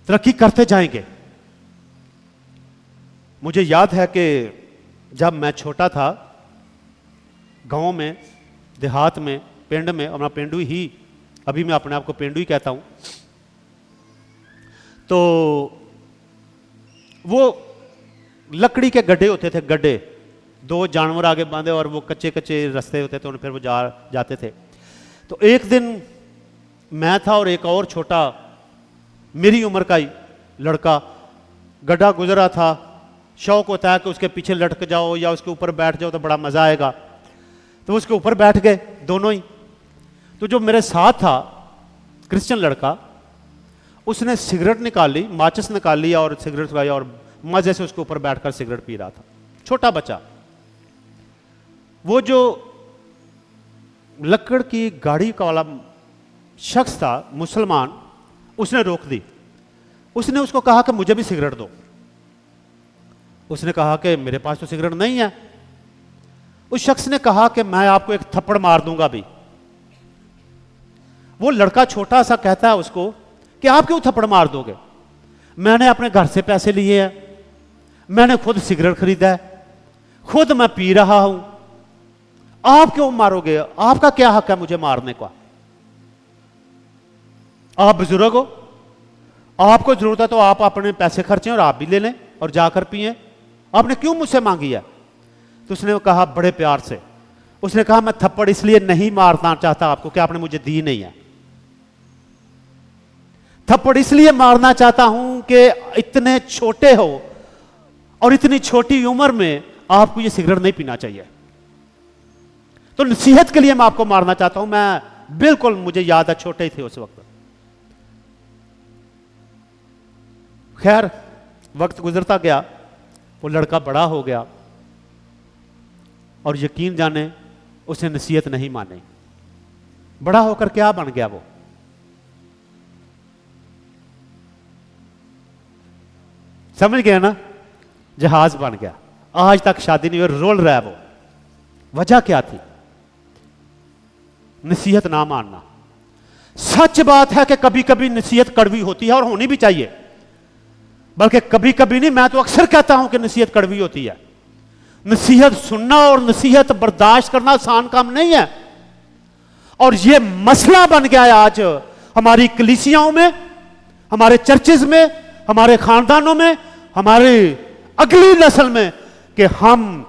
तरक्की करते जाएंगे। मुझे याद है कि जब मैं छोटा था, गांव में, देहात में, पिंड में, अपना पेंडू ही, अभी मैं अपने आप को पेंडू ही कहता हूं, तो वो लकड़ी के गड्ढे होते थे, गड्ढे, दो जानवर आगे बांधे और वो कच्चे कच्चे रास्ते होते थे, उन्हें फिर वो जाते थे। तो एक दिन मैं था और एक और छोटा मेरी उम्र का ही लड़का, गड्ढा गुजरा था, शौक होता है कि उसके पीछे लटक जाओ या उसके ऊपर बैठ जाओ तो बड़ा मजा आएगा, तो उसके ऊपर बैठ गए दोनों ही। तो जो मेरे साथ था क्रिश्चियन लड़का, उसने सिगरेट निकाली, माचिस निकाल लिया और सिगरेट लगाई और मजे से उसके ऊपर बैठकर सिगरेट पी रहा था, छोटा बच्चा। वो जो लकड़ की गाड़ी का वाला शख्स था, मुसलमान, उसने रोक दी। उसने उसको कहा कि मुझे भी सिगरेट दो। उसने कहा कि मेरे पास तो सिगरेट नहीं है। उस शख्स ने कहा कि मैं आपको एक थप्पड़ मार दूंगा भी। वो लड़का छोटा सा कहता है उसको कि आप क्यों थप्पड़ मार दोगे, मैंने अपने घर से पैसे लिए हैं, मैंने खुद सिगरेट खरीदा है, खुद मैं पी रहा हूं, आप क्यों मारोगे, आपका क्या हक है मुझे मारने का? आप बुजुर्ग हो, आपको जरूरत है तो आप अपने पैसे खर्चें और आप भी ले लें और जाकर पिए, आपने क्यों मुझसे मांगी है? तो उसने कहा बड़े प्यार से, उसने कहा मैं थप्पड़ इसलिए नहीं मारना चाहता आपको कि आपने मुझे दी नहीं है, थप्पड़ इसलिए मारना चाहता हूं कि इतने छोटे हो और इतनी छोटी उम्र में आपको ये सिगरेट नहीं पीना चाहिए। तो नसीहत के लिए मैं आपको मारना चाहता हूं। मैं बिल्कुल, मुझे याद है, छोटे ही थे उस वक्त। खैर वक्त गुजरता गया, वो लड़का बड़ा हो गया और यकीन जाने उसने नसीहत नहीं मानी। बड़ा होकर क्या बन गया? वो समझ गया ना, जहाज बन गया, आज तक शादी नहीं हुई, रोल रहा है वो। वजह क्या थी? नसीहत ना मानना। सच बात है कि कभी कभी नसीहत कड़वी होती है और होनी भी चाहिए। बल्कि कभी कभी नहीं, मैं तो अक्सर कहता हूं कि नसीहत कड़वी होती है। नसीहत सुनना और नसीहत बर्दाश्त करना आसान काम नहीं है। और यह मसला बन गया है आज हमारी कलीसियाओं में, हमारे चर्चेज में, हमारे खानदानों में, हमारी अगली नस्ल में, कि हम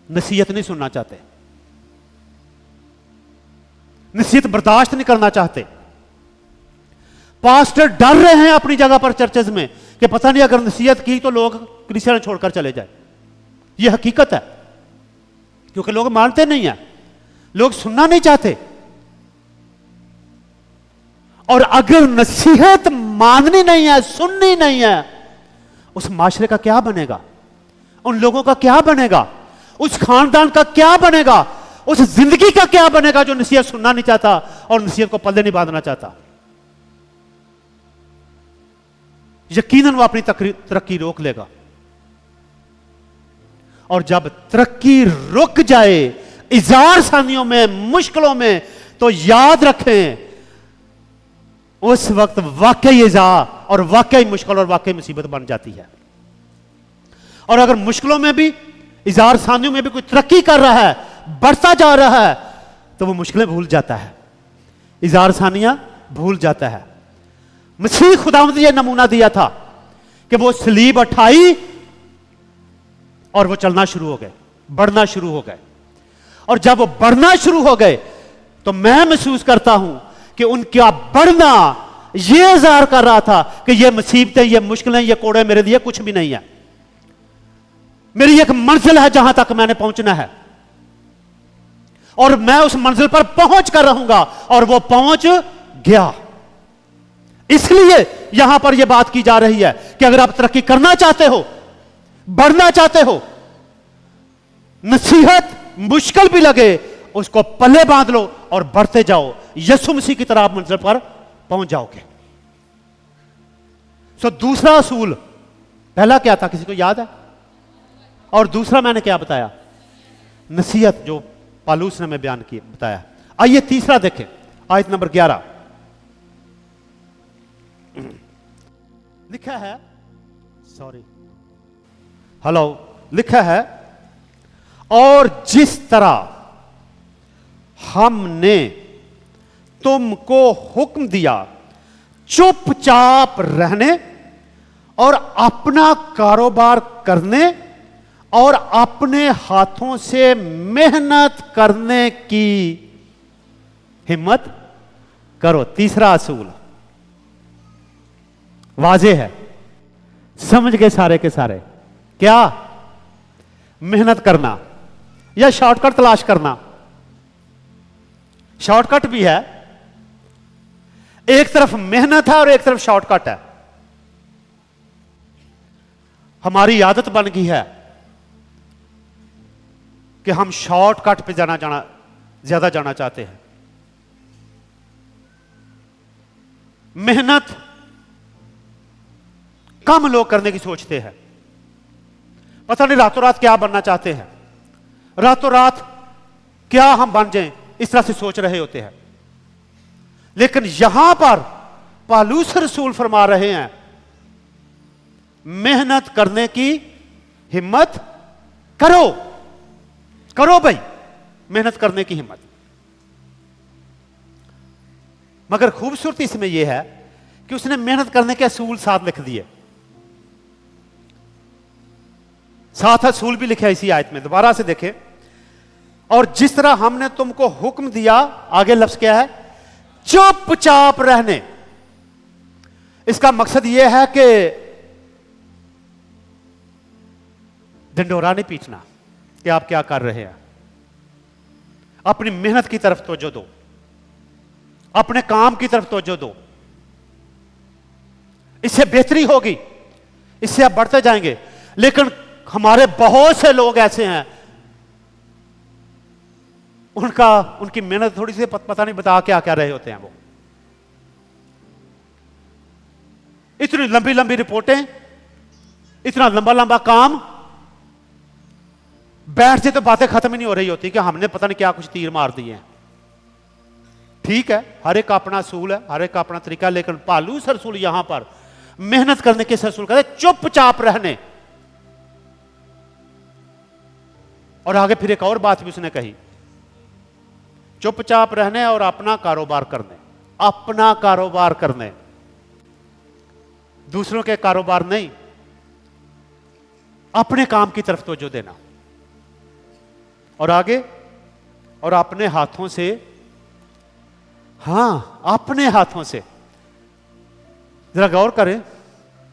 नसीहत नहीं सुनना चाहते, नसीहत बर्दाश्त नहीं करना चाहते। पास्टर डर रहे हैं अपनी जगह पर चर्चेज में कि पता नहीं अगर नसीहत की तो लोग क्रिश्चियन छोड़कर चले जाए। यह हकीकत है, क्योंकि लोग मानते नहीं हैं, लोग सुनना नहीं चाहते। और अगर नसीहत माननी नहीं है, सुननी नहीं है, उस माशरे का क्या बनेगा? उन लोगों का क्या बनेगा? उस खानदान का क्या बनेगा? उस जिंदगी का क्या बनेगा जो नसीहत सुनना नहीं चाहता और नसीहत को पल्ले नहीं बांधना चाहता? यकीनन वो अपनी तरक्की रोक लेगा। और जब तरक्की रुक जाए इजार सानियों में, मुश्किलों में, तो याद रखें उस वक्त वाकई इजा और वाकई मुश्किल और वाकई मुसीबत बन जाती है। और अगर मुश्किलों में भी, इजार सानियों में भी कोई तरक्की कर रहा है, बढ़ता जा रहा है, तो वो मुश्किलें भूल जाता है, इजार सानियां भूल जाता है। मसीह खुदावंद ने यह नमूना दिया था कि वो सलीब उठाई और वो चलना शुरू हो गए, बढ़ना शुरू हो गए। और जब वो बढ़ना शुरू हो गए तो मैं महसूस करता हूं कि उनका बढ़ना ये इज़हार कर रहा था कि ये मुसीबतें, ये मुश्किलें, ये कोड़े मेरे लिए कुछ भी नहीं है। मेरी एक मंजिल है जहां तक मैंने पहुंचना है, और मैं उस मंजिल पर पहुंच कर रहूंगा। और वो पहुंच गया। इसलिए यहां पर यह बात की जा रही है कि अगर आप तरक्की करना चाहते हो, बढ़ना चाहते हो, नसीहत मुश्किल भी लगे, उसको पल्ले बांध लो और बढ़ते जाओ। यीशु मसीह की तरह आप मंजिल पर पहुंच जाओगे। सो दूसरा असूल, पहला क्या था, किसी को याद है? और दूसरा मैंने क्या बताया? नसीहत, जो पालूस ने मैं बयान की बताया। आइए तीसरा देखें, आयत नंबर 11 लिखा है, सॉरी, हेलो, लिखा है, और जिस तरह हमने तुमको हुक्म दिया चुपचाप रहने और अपना कारोबार करने और अपने हाथों से मेहनत करने की हिम्मत करो। तीसरा असूल वाजे है, समझ गए सारे के सारे? क्या? मेहनत करना या शॉर्टकट तलाश करना? शॉर्टकट भी है, एक तरफ मेहनत है और एक तरफ शॉर्टकट है। हमारी आदत बन गई है कि हम शॉर्टकट पे ज्यादा जाना चाहते हैं। मेहनत कम लोग करने की सोचते हैं। पता नहीं रातों रात क्या बनना चाहते हैं, रातों रात क्या हम बन जाएं, इस तरह से सोच रहे होते हैं। लेकिन यहां पर पालूस रसूल फरमा रहे हैं, मेहनत करने की हिम्मत करो। करो भाई, मेहनत करने की हिम्मत। मगर खूबसूरती इसमें यह है कि उसने मेहनत करने के असूल साथ लिख दिए, साथ असूल भी लिखे इसी आयत में। दोबारा से देखें, और जिस तरह हमने तुमको हुक्म दिया, आगे लफ्ज क्या है? चुपचाप रहने। इसका मकसद यह है कि ढिंढोरा नहीं पीटना कि आप क्या कर रहे हैं। अपनी मेहनत की तरफ तवज्जो दो, अपने काम की तरफ तवज्जो दो। इससे बेहतरी होगी, इससे आप बढ़ते जाएंगे। लेकिन हमारे बहुत से लोग ऐसे हैं, उनकी मेहनत थोड़ी सी पता नहीं बता क्या क्या रहे होते हैं। वो इतनी लंबी लंबी रिपोर्टें, इतना लंबा लंबा काम, बैठ से तो बातें खत्म ही नहीं हो रही होती कि हमने पता नहीं क्या कुछ तीर मार दिए हैं। ठीक है, हर एक का अपना असूल है, हर एक का अपना तरीका। लेकिन पालूस रसूल यहां पर मेहनत करने के रसूल कहते चुपचाप रहने। और आगे फिर एक और बात भी उसने कही, चुपचाप रहने और अपना कारोबार करने। अपना कारोबार करने, दूसरों के कारोबार नहीं, अपने काम की तरफ तवज्जो देना। और आगे, और अपने हाथों से, हां अपने हाथों से, जरा गौर करें,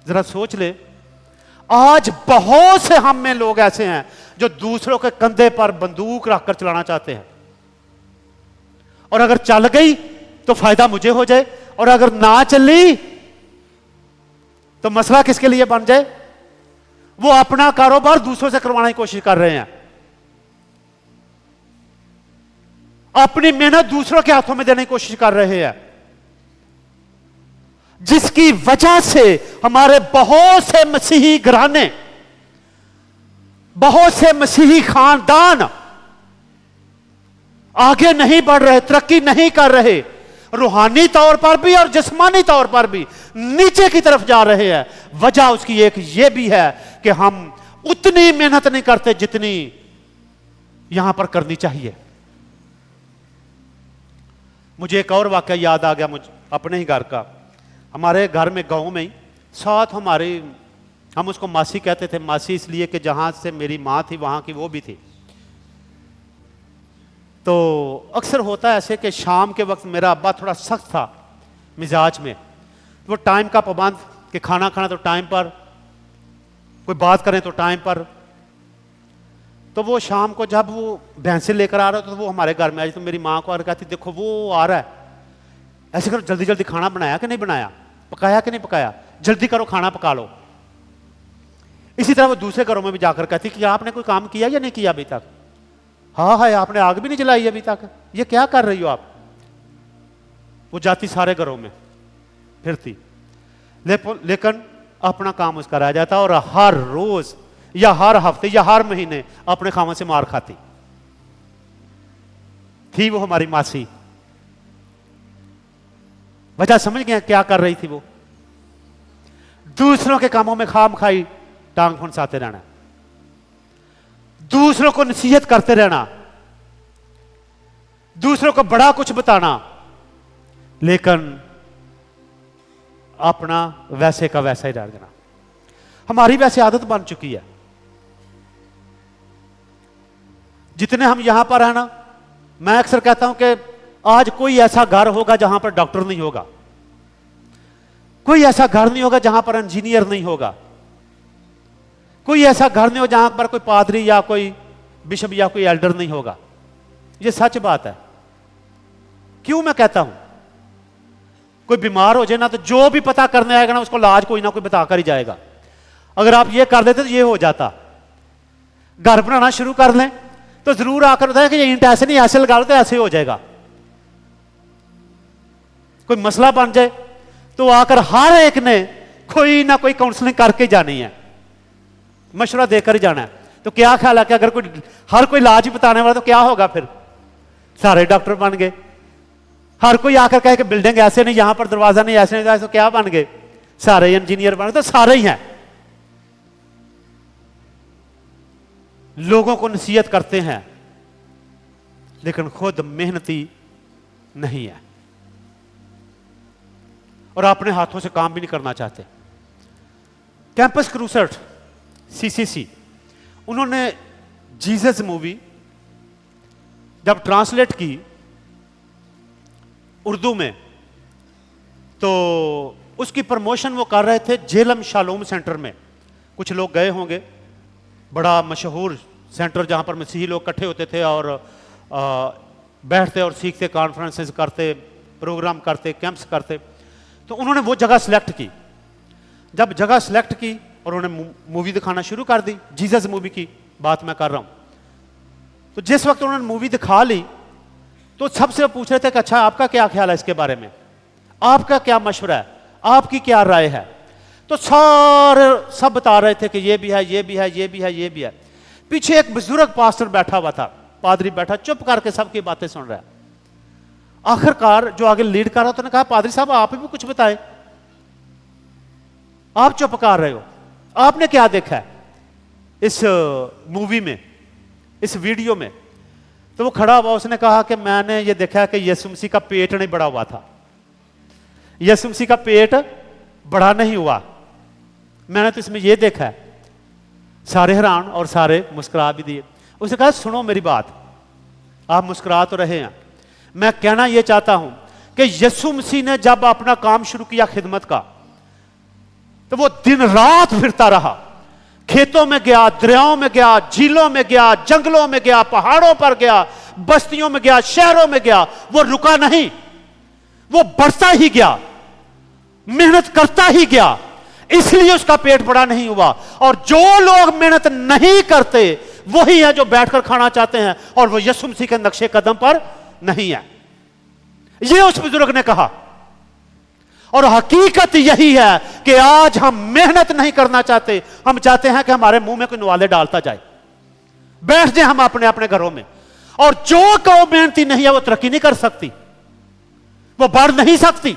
जरा सोच ले, आज बहुत से हम में लोग ऐसे हैं जो दूसरों के कंधे पर बंदूक रखकर चलाना चाहते हैं, और अगर चल गई तो फायदा मुझे हो जाए, और अगर ना चली तो मसला किसके लिए बन जाए। वो अपना कारोबार दूसरों से करवाने की कोशिश कर रहे हैं, अपनी मेहनत दूसरों के हाथों में देने की कोशिश कर रहे हैं, जिसकी वजह से हमारे बहुत से मसीही घराने, बहुत से मसीही खानदान आगे नहीं बढ़ रहे, तरक्की नहीं कर रहे, रूहानी तौर पर भी और जिस्मानी तौर पर भी नीचे की तरफ जा रहे हैं। वजह उसकी एक यह भी है कि हम उतनी मेहनत नहीं करते जितनी यहां पर करनी चाहिए। मुझे एक और वाकया याद आ गया, मुझे अपने ही घर का। हमारे घर में गांव में ही साथ हमारी, हम उसको मासी कहते थे, मासी इसलिए कि जहां से मेरी मां थी वहां की वो भी थी। तो अक्सर होता है ऐसे कि शाम के वक्त मेरा अब्बा थोड़ा सख्त था मिजाज में, वो टाइम का पाबंद कि खाना खाना तो टाइम पर, कोई बात करें तो टाइम पर। तो वो शाम को जब वो भैंसे लेकर आ रहा था तो वो हमारे घर में आई, तो मेरी माँ को आकर कहती देखो वो आ रहा है, ऐसे करो जल्दी जल्दी खाना बनाया कि नहीं बनाया, पकाया कि नहीं पकाया, जल्दी करो खाना पका लो। इसी तरह वो दूसरे घरों में भी जाकर कहती कि आपने कोई काम किया या नहीं किया अभी तक, हाँ है आपने आग भी नहीं जलाई अभी तक, ये क्या कर रही हो आप। वो जाती सारे घरों में फिरती, लेकिन अपना काम उसका रह जाता, और हर रोज या हर हफ्ते या हर महीने अपने खामों से मार खाती थी वो हमारी मासी। वजह समझ गए क्या कर रही थी वो, दूसरों के कामों में खाम खाई टांग फुंसाते रहना, दूसरों को नसीहत करते रहना, दूसरों को बड़ा कुछ बताना, लेकिन अपना वैसे का वैसा ही रह जाना। हमारी वैसे आदत बन चुकी है। जितने हम यहां पर हैं ना, मैं अक्सर कहता हूं कि आज कोई ऐसा घर होगा जहां पर डॉक्टर नहीं होगा, कोई ऐसा घर नहीं होगा जहां पर इंजीनियर नहीं होगा, कोई ऐसा घर नहीं हो जहां पर कोई पादरी या कोई बिशप या कोई एल्डर नहीं होगा। ये सच बात है। क्यों मैं कहता हूं, कोई बीमार हो जाए ना तो जो भी पता करने आएगा ना उसको इलाज कोई ना कोई बताकर ही जाएगा। अगर आप ये कर देते तो ये हो जाता। घर बनाना शुरू कर लें तो जरूर आकर बताया कि ये ईंट ऐसे नहीं ऐसे लगा लो तो ऐसे हो जाएगा। कोई मसला बन जाए तो आकर हर एक ने कोई ना कोई काउंसलिंग करके जानी है, मशवरा देकर ही जाना है। तो क्या ख्याल है कि अगर कोई हर कोई इलाज ही बताने वाला तो क्या होगा, फिर सारे डॉक्टर बन गए। हर कोई आकर कहे कि बिल्डिंग ऐसे नहीं, यहां पर दरवाजा नहीं ऐसे नहीं, तो क्या बन गए, सारे इंजीनियर बन गए। तो सारे ही हैं। लोगों को नसीहत करते हैं लेकिन खुद मेहनती नहीं है, और अपने हाथों से काम भी नहीं करना चाहते। कैंपस क्रूसेड सीसीसी, उन्होंने जीसस मूवी जब ट्रांसलेट की उर्दू में, तो उसकी प्रमोशन वो कर रहे थे झेलम शालोम सेंटर में। कुछ लोग गए होंगे, बड़ा मशहूर सेंटर जहां पर मसीही लोग इकट्ठे होते थे और बैठते और सीखते, कॉन्फ्रेंसेस करते, प्रोग्राम करते, कैंप्स करते। तो उन्होंने वो जगह सेलेक्ट की। जब जगह सेलेक्ट की और उन्होंने मूवी दिखाना शुरू कर दी, जीसस मूवी की बात मैं कर रहा हूं। तो जिस वक्त उन्होंने मूवी दिखा ली तो सबसे पूछ रहे थे कि अच्छा आपका क्या ख्याल है इसके बारे में, आपका क्या मशवरा है, आपकी क्या राय है। तो सारे सब बता रहे थे कि ये भी है, ये भी है, ये भी है, ये भी है। पीछे एक बुजुर्ग पास्टर बैठा हुआ था, पादरी बैठा चुप करके सबकी बातें सुन रहा है। आखिरकार जो आगे लीड कर रहा था, उन्होंने कहा पादरी साहब आप भी कुछ बताएं। आप जो पका रहे हो, आपने क्या देखा है इस मूवी में, इस वीडियो में? तो वो खड़ा हुआ, उसने कहा कि मैंने ये देखा कि यीशु मसीह का पेट नहीं बड़ा हुआ था, यीशु मसीह का पेट बड़ा नहीं हुआ, मैंने तो इसमें ये देखा है। सारे हैरान और सारे मुस्कुरा भी दिए। उसने कहा सुनो मेरी बात, आप मुस्कुरा तो रहे हैं, मैं कहना यह चाहता हूं कि यीशु मसीह ने जब अपना काम शुरू किया खिदमत का, तो वो दिन रात फिरता रहा, खेतों में गया, दरियाओं में गया, झीलों में गया, जंगलों में गया, पहाड़ों पर गया, बस्तियों में गया, शहरों में गया। वो रुका नहीं, वो बढ़ता ही गया, मेहनत करता ही गया, इसलिए उसका पेट बड़ा नहीं हुआ। और जो लोग मेहनत नहीं करते वही है जो बैठकर खाना चाहते हैं, और वो यीशु मसीह के नक्शे कदम पर नहीं है। ये उस बुजुर्ग ने कहा। और हकीकत यही है कि आज हम मेहनत नहीं करना चाहते, हम चाहते हैं कि हमारे मुंह में कोई नवाले डालता जाए, बैठ जाए हम अपने अपने घरों में। और जो कौ मेहनती नहीं है वो तरक्की नहीं कर सकती, वो बढ़ नहीं सकती।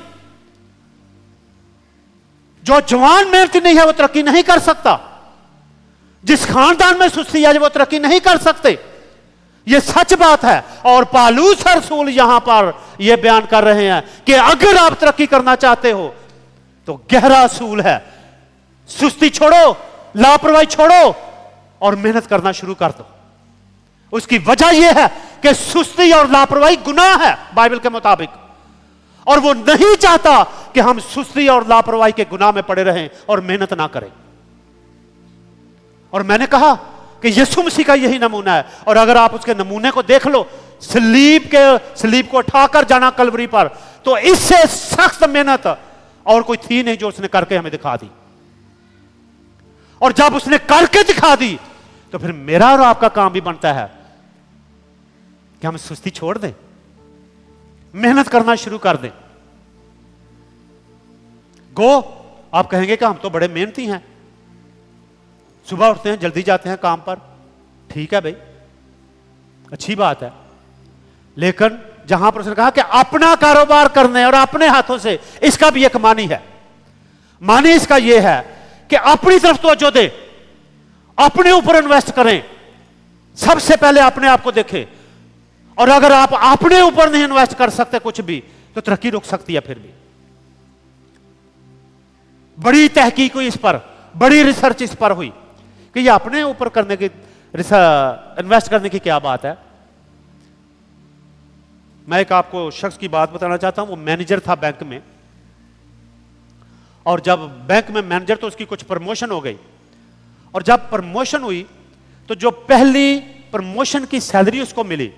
जो जवान मेहनती नहीं है वो तरक्की नहीं कर सकता। जिस खानदान में सुस्ती है वो तरक्की नहीं कर सकते। यह सच बात है। और पालूस रसूल यहां पर यह बयान कर रहे हैं कि अगर आप तरक्की करना चाहते हो तो गहरा असूल है, सुस्ती छोड़ो, लापरवाही छोड़ो और मेहनत करना शुरू कर दो। उसकी वजह यह है कि सुस्ती और लापरवाही गुनाह है बाइबल के मुताबिक, और वो नहीं चाहता कि हम सुस्ती और लापरवाही के गुनाह में पड़े रहें और मेहनत ना करें। और मैंने कहा कि यीशु मसीह का यही नमूना है। और अगर आप उसके नमूने को देख लो, सलीब को उठाकर जाना कलवरी पर, तो इससे सख्त मेहनत और कोई थी नहीं जो उसने करके हमें दिखा दी। और जब उसने करके दिखा दी तो फिर मेरा और आपका काम भी बनता है कि हम सुस्ती छोड़ दें, मेहनत करना शुरू कर दें। आप कहेंगे कि हम तो बड़े मेहनती हैं, सुबह उठते हैं, जल्दी जाते हैं काम पर। ठीक है भाई, अच्छी बात है, लेकिन जहां पर उसने कहा कि अपना कारोबार करने और अपने हाथों से, इसका भी एक मानी है। मानी इसका यह है कि अपनी तरफ तवज्जो दे, अपने ऊपर इन्वेस्ट करें, सबसे पहले अपने आप को देखें। और अगर आप अपने ऊपर नहीं इन्वेस्ट कर सकते कुछ भी, तो तरक्की रुक सकती है। फिर भी बड़ी तहकीक हुई इस पर, बड़ी रिसर्च इस पर हुई कि ये अपने ऊपर करने की, इन्वेस्ट करने की क्या बात है। मैं एक आपको शख्स की बात बताना चाहता हूं। वो मैनेजर था बैंक में, और जब बैंक में मैनेजर, तो उसकी कुछ प्रमोशन हो गई। और जब प्रमोशन हुई तो जो पहली प्रमोशन की सैलरी उसको मिली,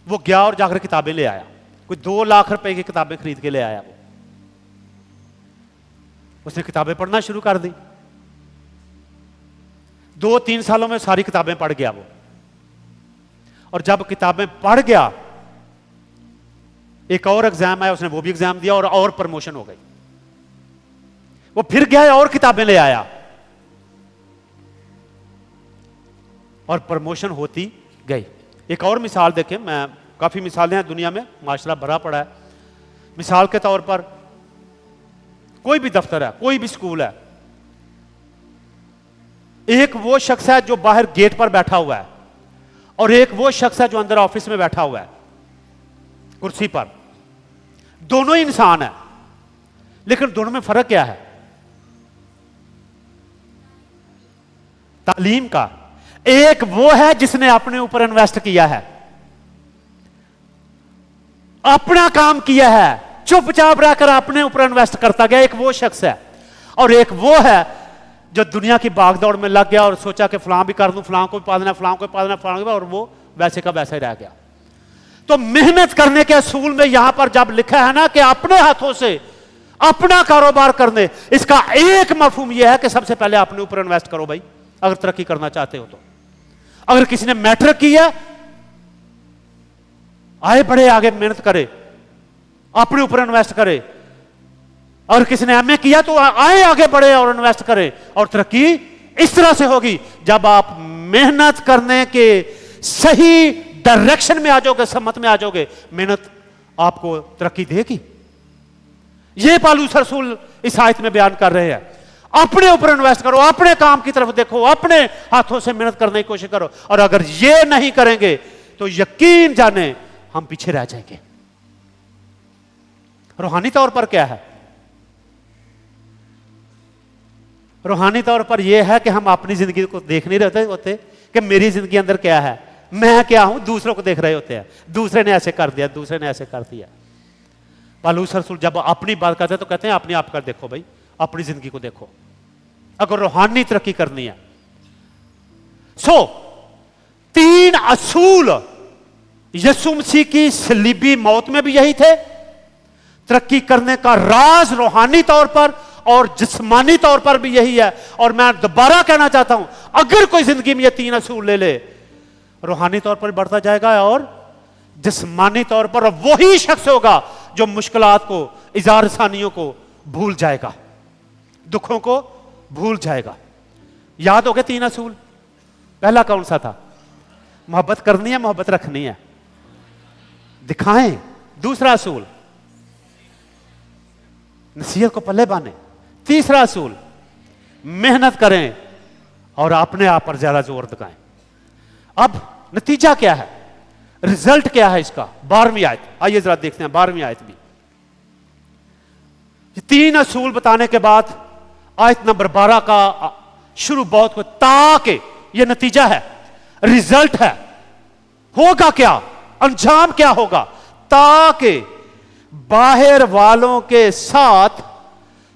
वो गया और जाकर किताबें ले आया। कोई 2 लाख रुपए की किताबें खरीद के ले आया। वो उसने किताबें पढ़ना शुरू कर दी। 2-3 सालों में सारी किताबें पढ़ गया वो। और जब किताबें पढ़ गया, एक और एग्जाम आया, उसने वो भी एग्जाम दिया और प्रमोशन हो गई। वो फिर गया और किताबें ले आया और प्रमोशन होती गई। एक और मिसाल देखें, मैं काफी मिसालें हैं दुनिया में, माशरा भरा पड़ा है। मिसाल के तौर पर कोई भी दफ्तर है, कोई भी स्कूल है, एक वो शख्स है जो बाहर गेट पर बैठा हुआ है, और एक वो शख्स है जो अंदर ऑफिस में बैठा हुआ है कुर्सी पर। दोनों ही इंसान है, लेकिन दोनों में फर्क क्या है? तालीम का। एक वो है जिसने अपने ऊपर इन्वेस्ट किया है, अपना काम किया है, चुपचाप रहकर अपने ऊपर इन्वेस्ट करता गया, एक वो शख्स है। और एक वो है जो दुनिया की भागदौड़ में लग गया और सोचा कि फलां भी कर दूं, फलां को भी पा देना, फलां को भी पा देना, फलां को भी, और वो वैसे का वैसे ही रह गया। तो मेहनत करने के असूल में यहां पर जब लिखा है ना कि अपने हाथों से अपना कारोबार करने, इसका एक मफहूम यह है कि सबसे पहले अपने ऊपर इन्वेस्ट करो भाई, अगर तरक्की करना चाहते हो तो। अगर किसी ने मैट्रिक किया, आए बड़े आगे मेहनत करे, अपने ऊपर इन्वेस्ट करे। और किसी ने एमए किया तो आए आगे बढ़े और इन्वेस्ट करे, और तरक्की इस तरह से होगी जब आप मेहनत करने के सही डायरेक्शन में आ जाओगे, सम्मत में आ जाओगे, मेहनत आपको तरक्की देगी। ये पालूस रसूल इस आयत में बयान कर रहे हैं। अपने ऊपर इन्वेस्ट करो, अपने काम की तरफ देखो, अपने हाथों से मेहनत करने की कोशिश करो, और अगर ये नहीं करेंगे तो यकीन जाने हम पीछे रह जाएंगे। रूहानी तौर पर क्या है? रूहानी तौर पर यह है कि हम अपनी जिंदगी को देख नहीं रहे होते कि मेरी जिंदगी अंदर क्या है, मैं क्या हूं, दूसरों को देख रहे होते हैं, दूसरे ने ऐसे कर दिया, दूसरे ने ऐसे कर दिया। पालूस रसूल जब अपनी बात करते हैं तो कहते हैं अपने आप कर देखो भाई, अपनी जिंदगी को देखो अगर रूहानी तरक्की करनी है। सो 3 असूल यीशु मसीह की सलीबी मौत में भी यही थे। तरक्की करने का राज रूहानी तौर पर और जिस्मानी तौर पर भी यही है। और मैं दोबारा कहना चाहता हूं, अगर कोई जिंदगी में ये 3 असूल ले ले, रूहानी तौर पर बढ़ता जाएगा और जिस्मानी तौर पर वही शख्स होगा जो मुश्किलात को, इज़ार सानियों को भूल जाएगा, दुखों को भूल जाएगा। याद हो गए 3 असूल? पहला कौन सा था? मोहब्बत करनी है, मोहब्बत रखनी है, दिखाएं। दूसरा असूल नसीहत को पल्ले बांधे। तीसरा असूल मेहनत करें और अपने आप पर ज्यादा जोर दिखाएं। अब नतीजा क्या है, रिजल्ट क्या है इसका? 12वीं आयत, आइए जरा देखते हैं 12वीं आयत भी। 3 असूल बताने के बाद आयत नंबर 12 का शुरू बहुत को, ताकि यह नतीजा है, रिजल्ट है, होगा क्या, अंजाम क्या होगा? ताकि बाहर वालों के साथ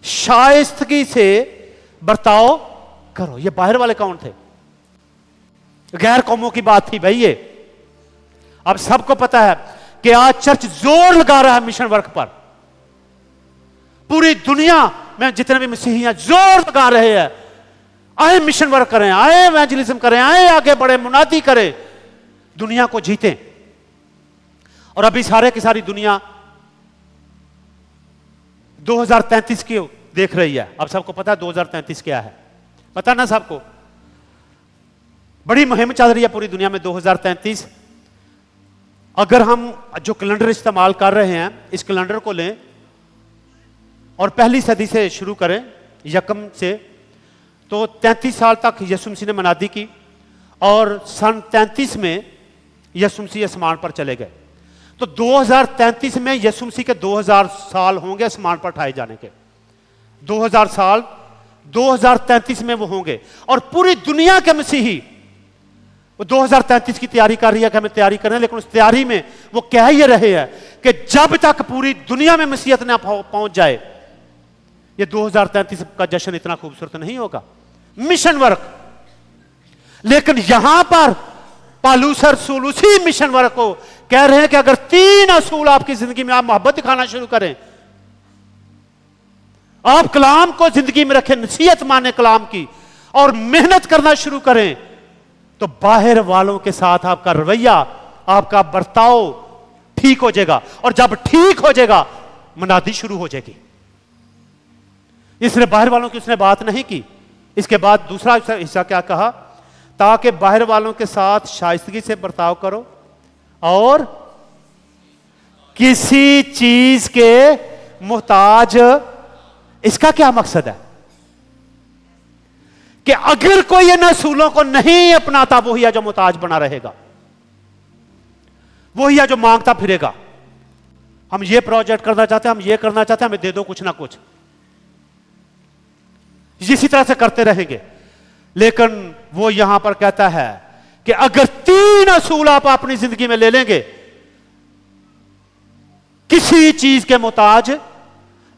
शाइस्तगी से बर्ताव करो। ये बाहर वाले कौन थे? गैर कौमों की बात थी भाई ये। अब सबको पता है कि आज चर्च जोर लगा रहा है मिशन वर्क पर। पूरी दुनिया में जितने भी मसीही हैं जोर लगा रहे हैं, आए मिशन वर्क करें, आए इवेंजलिज्म करें, आए आगे बढ़े, मुनादी करें, दुनिया को जीतें। और अभी सारे की सारी दुनिया 2033 की देख रही है। अब सबको पता है 2033 क्या है, पता ना सबको? बड़ी मुहिम चल रही है पूरी दुनिया में 2033। अगर हम जो कैलेंडर इस्तेमाल कर रहे हैं, इस कैलेंडर को लें और पहली सदी से शुरू करें, यकम से, तो 33 साल तक यीशु मसीह ने मनादी की और सन 33 में यीशु मसीह आसमान पर चले गए। तो 2033 में यीशु मसीह के 2000 साल होंगे आसमान पर उठाए जाने के। 2000 साल 2033 में वो होंगे और पूरी दुनिया के मसीही वो 2033 की तैयारी कर रही है कि हमें तैयारी करना है। लेकिन उस तैयारी में वो कह ये रहे हैं कि जब तक पूरी दुनिया में मसीहत ना पहुंच जाए, ये 2033 का जश्न इतना खूबसूरत नहीं होगा, मिशन वर्क। लेकिन यहां पर पालूस रसूल उसी मिशन वर्क को कह रहे हैं कि अगर 3 असूल आपकी जिंदगी में आप मोहब्बत दिखाना शुरू करें, आप कलाम को जिंदगी में रखें, नसीहत माने कलाम की, और मेहनत करना शुरू करें, तो बाहर वालों के साथ आपका रवैया, आपका बर्ताव ठीक हो जाएगा। और जब ठीक हो जाएगा, मनादी शुरू हो जाएगी। इसने बाहर वालों की उसने बात नहीं की। इसके बाद दूसरा हिस्सा क्या कहा? ताकि बाहर वालों के साथ शाइस्तगी से बर्ताव करो और किसी चीज के मोहताज। इसका क्या मकसद है? कि अगर कोई इन असूलों को नहीं अपनाता, वही है जो मोहताज बना रहेगा, वही है जो मांगता फिरेगा। हम ये प्रोजेक्ट करना चाहते हैं, हम ये करना चाहते हैं, हमें दे दो कुछ ना कुछ, इसी तरह से करते रहेंगे। लेकिन वो यहां पर कहता है कि अगर 3 असूल आप अपनी जिंदगी में ले लेंगे, किसी चीज के मोहताज,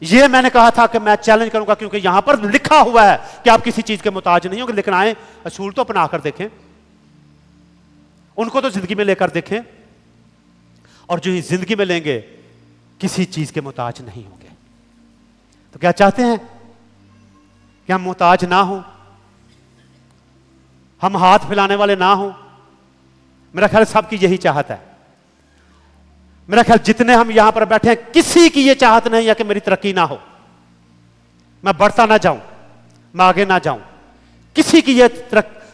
ये मैंने कहा था कि मैं चैलेंज करूंगा क्योंकि यहां पर लिखा हुआ है कि आप किसी चीज के मोहताज नहीं होंगे। लेकिन आए असूल तो अपना कर देखें, उनको तो जिंदगी में लेकर देखें, और जो जिंदगी में लेंगे किसी चीज के मोहताज नहीं होंगे। तो क्या चाहते हैं कि हम मोहताज ना हो, हम हाथ फैलाने वाले ना हो? मेरा ख्याल सबकी यही चाहत है। मेरा ख्याल जितने हम यहां पर बैठे हैं, किसी की यह चाहत नहीं है कि मेरी तरक्की ना हो, मैं बढ़ता ना जाऊं, मैं आगे ना जाऊं। किसी की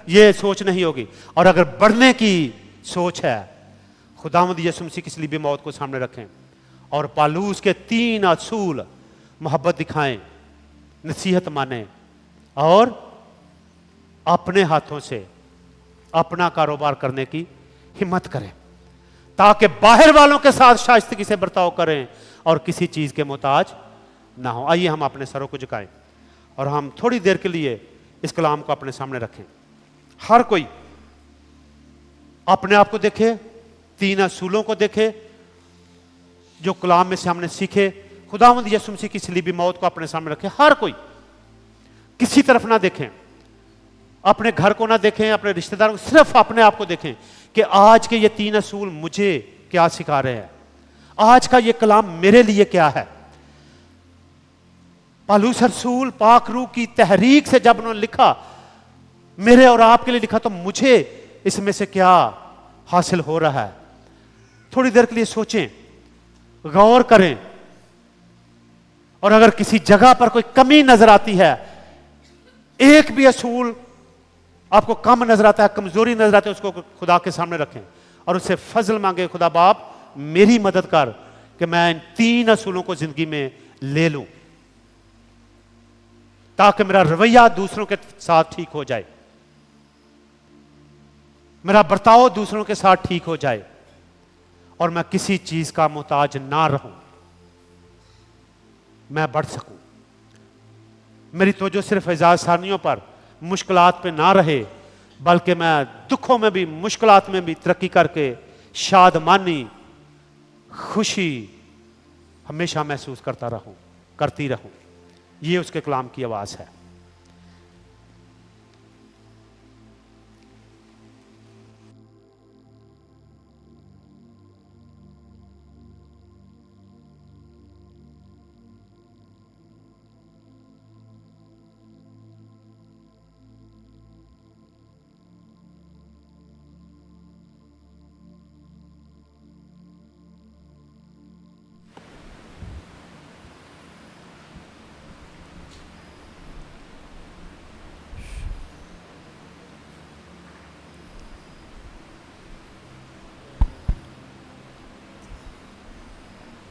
ये सोच नहीं होगी। और अगर बढ़ने की सोच है, खुदावंद यीशु मसीह की सलीबी मौत को सामने रखें और पालूस के 3 असूल मोहब्बत दिखाएं, नसीहत मानें और अपने हाथों से अपना कारोबार करने की हिम्मत करें, ताकि बाहर वालों के साथ शाइस्तगी से बर्ताव करें और किसी चीज के मोहताज ना हो। आइए हम अपने सरों को झुकाएं और हम थोड़ी देर के लिए इस कलाम को अपने सामने रखें। हर कोई अपने आप को देखे, 3 असूलों को देखे जो कलाम में से हमने सीखे। खुदावंद यीशु मसीह की सलीबी मौत को अपने सामने रखें। हर कोई किसी तरफ ना देखें, अपने घर को ना देखें, अपने रिश्तेदारों को, सिर्फ अपने आप को देखें कि आज के ये 3 असूल मुझे क्या सिखा रहे हैं, आज का ये कलाम मेरे लिए क्या है। पौलुस रसूल पाक रूह की तहरीक से जब उन्होंने लिखा, मेरे और आपके लिए लिखा, तो मुझे इसमें से क्या हासिल हो रहा है। थोड़ी देर के लिए सोचें, गौर करें, और अगर किसी जगह पर कोई कमी नजर आती है, एक भी असूल आपको कम नजर आता है, कमजोरी नजर आती है, उसको खुदा के सामने रखें और उससे फजल मांगे, खुदा बाप मेरी मदद कर कि मैं इन 3 असूलों को जिंदगी में ले लूं, ताकि मेरा रवैया दूसरों के साथ ठीक हो जाए, मेरा बर्ताव दूसरों के साथ ठीक हो जाए और मैं किसी चीज का मोहताज ना रहूं, मैं बढ़ सकूं। मेरी तवज्जो सिर्फ एजाज सारनियों पर, मुश्किलात पे ना रहे, बल्कि मैं दुखों में भी, मुश्किलात में भी तरक्की करके शादमानी, खुशी हमेशा महसूस करती रहूं। ये उसके कलाम की आवाज है।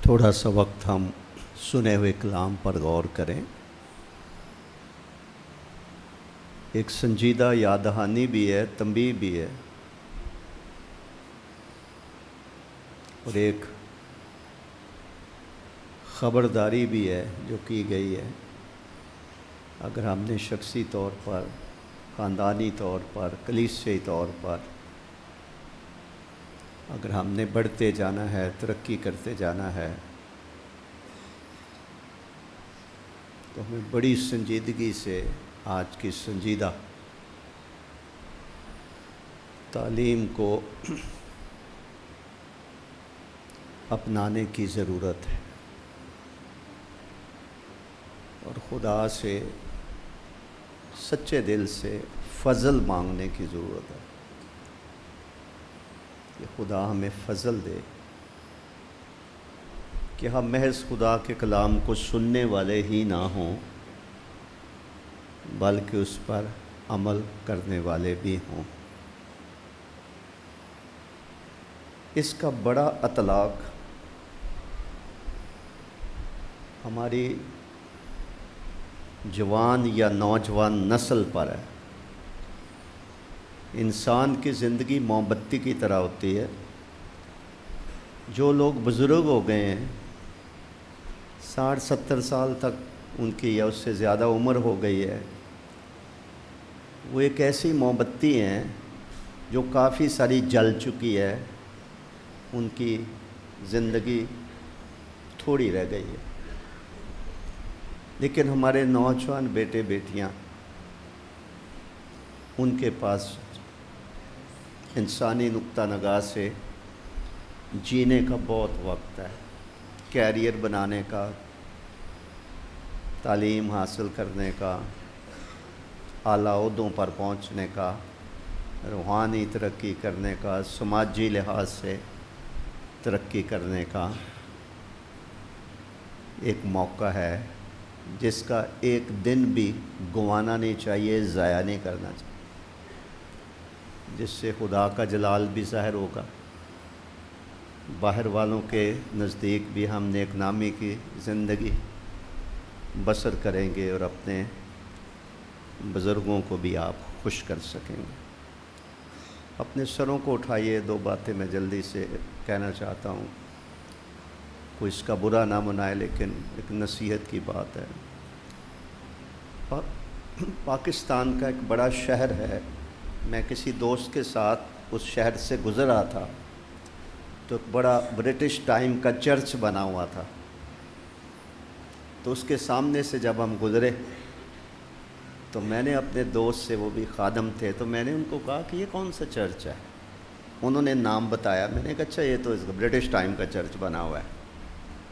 थोड़ा सा वक्त हम सुने हुए कलाम पर गौर करें। एक संजीदा याद दहानी भी है, तंबीह भी है, और एक ख़बरदारी भी है जो की गई है। अगर हमने शख्सी तौर पर, ख़ानदानी तौर पर, कलीसियाई तौर पर अगर हमने बढ़ते जाना है, तरक्की करते जाना है, तो हमें बड़ी संजीदगी से आज की संजीदा तालीम को अपनाने की ज़रूरत है और खुदा से सच्चे दिल से फ़ज़ल मांगने की ज़रूरत है कि खुदा हमें फ़ज़ल दे कि हम महज खुदा के कलाम को सुनने वाले ही ना हों, बल्कि उस पर अमल करने वाले भी हों। इसका बड़ा इतलाक़ हमारी जवान या नौजवान नस्ल पर है। इंसान की ज़िंदगी मोमबत्ती की तरह होती है। जो लोग बुज़ुर्ग हो गए हैं, 60-70 साल तक उनकी या उससे ज़्यादा उम्र हो गई है, वो एक ऐसी मोमबत्ती हैं जो काफ़ी सारी जल चुकी है, उनकी ज़िंदगी थोड़ी रह गई है। लेकिन हमारे नौजवान बेटे बेटियां, उनके पास इंसानी नुक्ता नगाह से जीने का बहुत वक्त है, कैरियर बनाने का, तालीम हासिल करने का, आला ओहदों पर पहुंचने का, रूहानी तरक्की करने का, समाजी लिहाज से तरक्की करने का एक मौका है जिसका एक दिन भी गंवाना नहीं चाहिए, ज़ाया नहीं करना चाहिए, जिससे खुदा का जलाल भी ज़ाहिर होगा, बाहर वालों के नज़दीक भी हम नेक नामी की ज़िंदगी बसर करेंगे और अपने बुज़ुर्गों को भी आप खुश कर सकेंगे। अपने सरों को उठाइए। 2 बातें मैं जल्दी से कहना चाहता हूँ, कोई इसका बुरा ना मनाए, लेकिन एक नसीहत की बात है। पाकिस्तान का एक बड़ा शहर है, मैं किसी दोस्त के साथ उस शहर से गुज़र रहा था, तो एक बड़ा ब्रिटिश टाइम का चर्च बना हुआ था। तो उसके सामने से जब हम गुज़रे तो मैंने अपने दोस्त से, वो भी खादम थे, तो मैंने उनको कहा कि ये कौन सा चर्च है। उन्होंने नाम बताया। मैंने कहा अच्छा ये तो इस ब्रिटिश टाइम का चर्च बना हुआ है।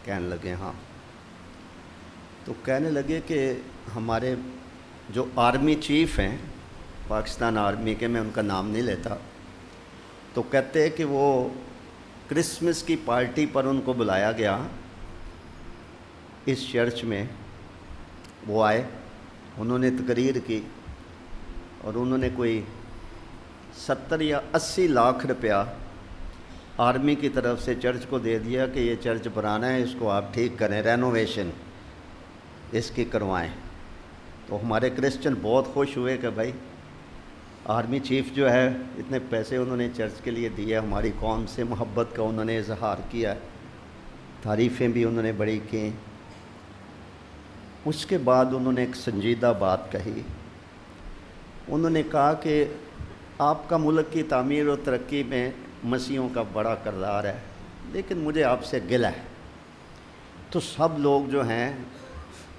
कहने लगे हाँ। तो कहने लगे कि हमारे जो आर्मी चीफ़ हैं पाकिस्तान आर्मी के, मैं उनका नाम नहीं लेता, तो कहते हैं कि वो क्रिसमस की पार्टी पर उनको बुलाया गया इस चर्च में। वो आए, उन्होंने तकरीर की और उन्होंने कोई 70 या 80 लाख रुपया आर्मी की तरफ से चर्च को दे दिया कि ये चर्च पुराना है, इसको आप ठीक करें, रेनोवेशन इसकी करवाएं। तो हमारे क्रिश्चियन बहुत खुश हुए कि भाई आर्मी चीफ़ जो है इतने पैसे उन्होंने चर्च के लिए दिए, हमारी कौम से मोहब्बत का उन्होंने इजहार किया, तारीफ़ें भी उन्होंने बड़ी की। उसके बाद उन्होंने एक संजीदा बात कही। उन्होंने कहा कि आपका मुल्क की तामीर और तरक्की में मसीहों का बड़ा किरदार है, लेकिन मुझे आपसे गिला है। तो सब लोग जो हैं,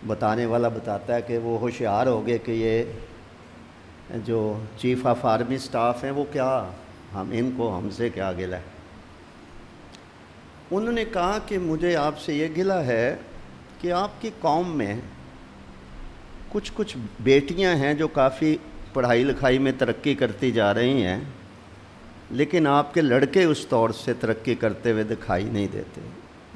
बताने वाला बताता है कि वो होशियार हो गए कि ये जो चीफ़ ऑफ आर्मी स्टाफ हैं वो क्या, हम इनको हमसे क्या गिला है। उन्होंने कहा कि मुझे आपसे ये गिला है कि आपकी कौम में कुछ कुछ बेटियां हैं जो काफ़ी पढ़ाई लिखाई में तरक्की करती जा रही हैं, लेकिन आपके लड़के उस तौर से तरक्की करते हुए दिखाई नहीं देते।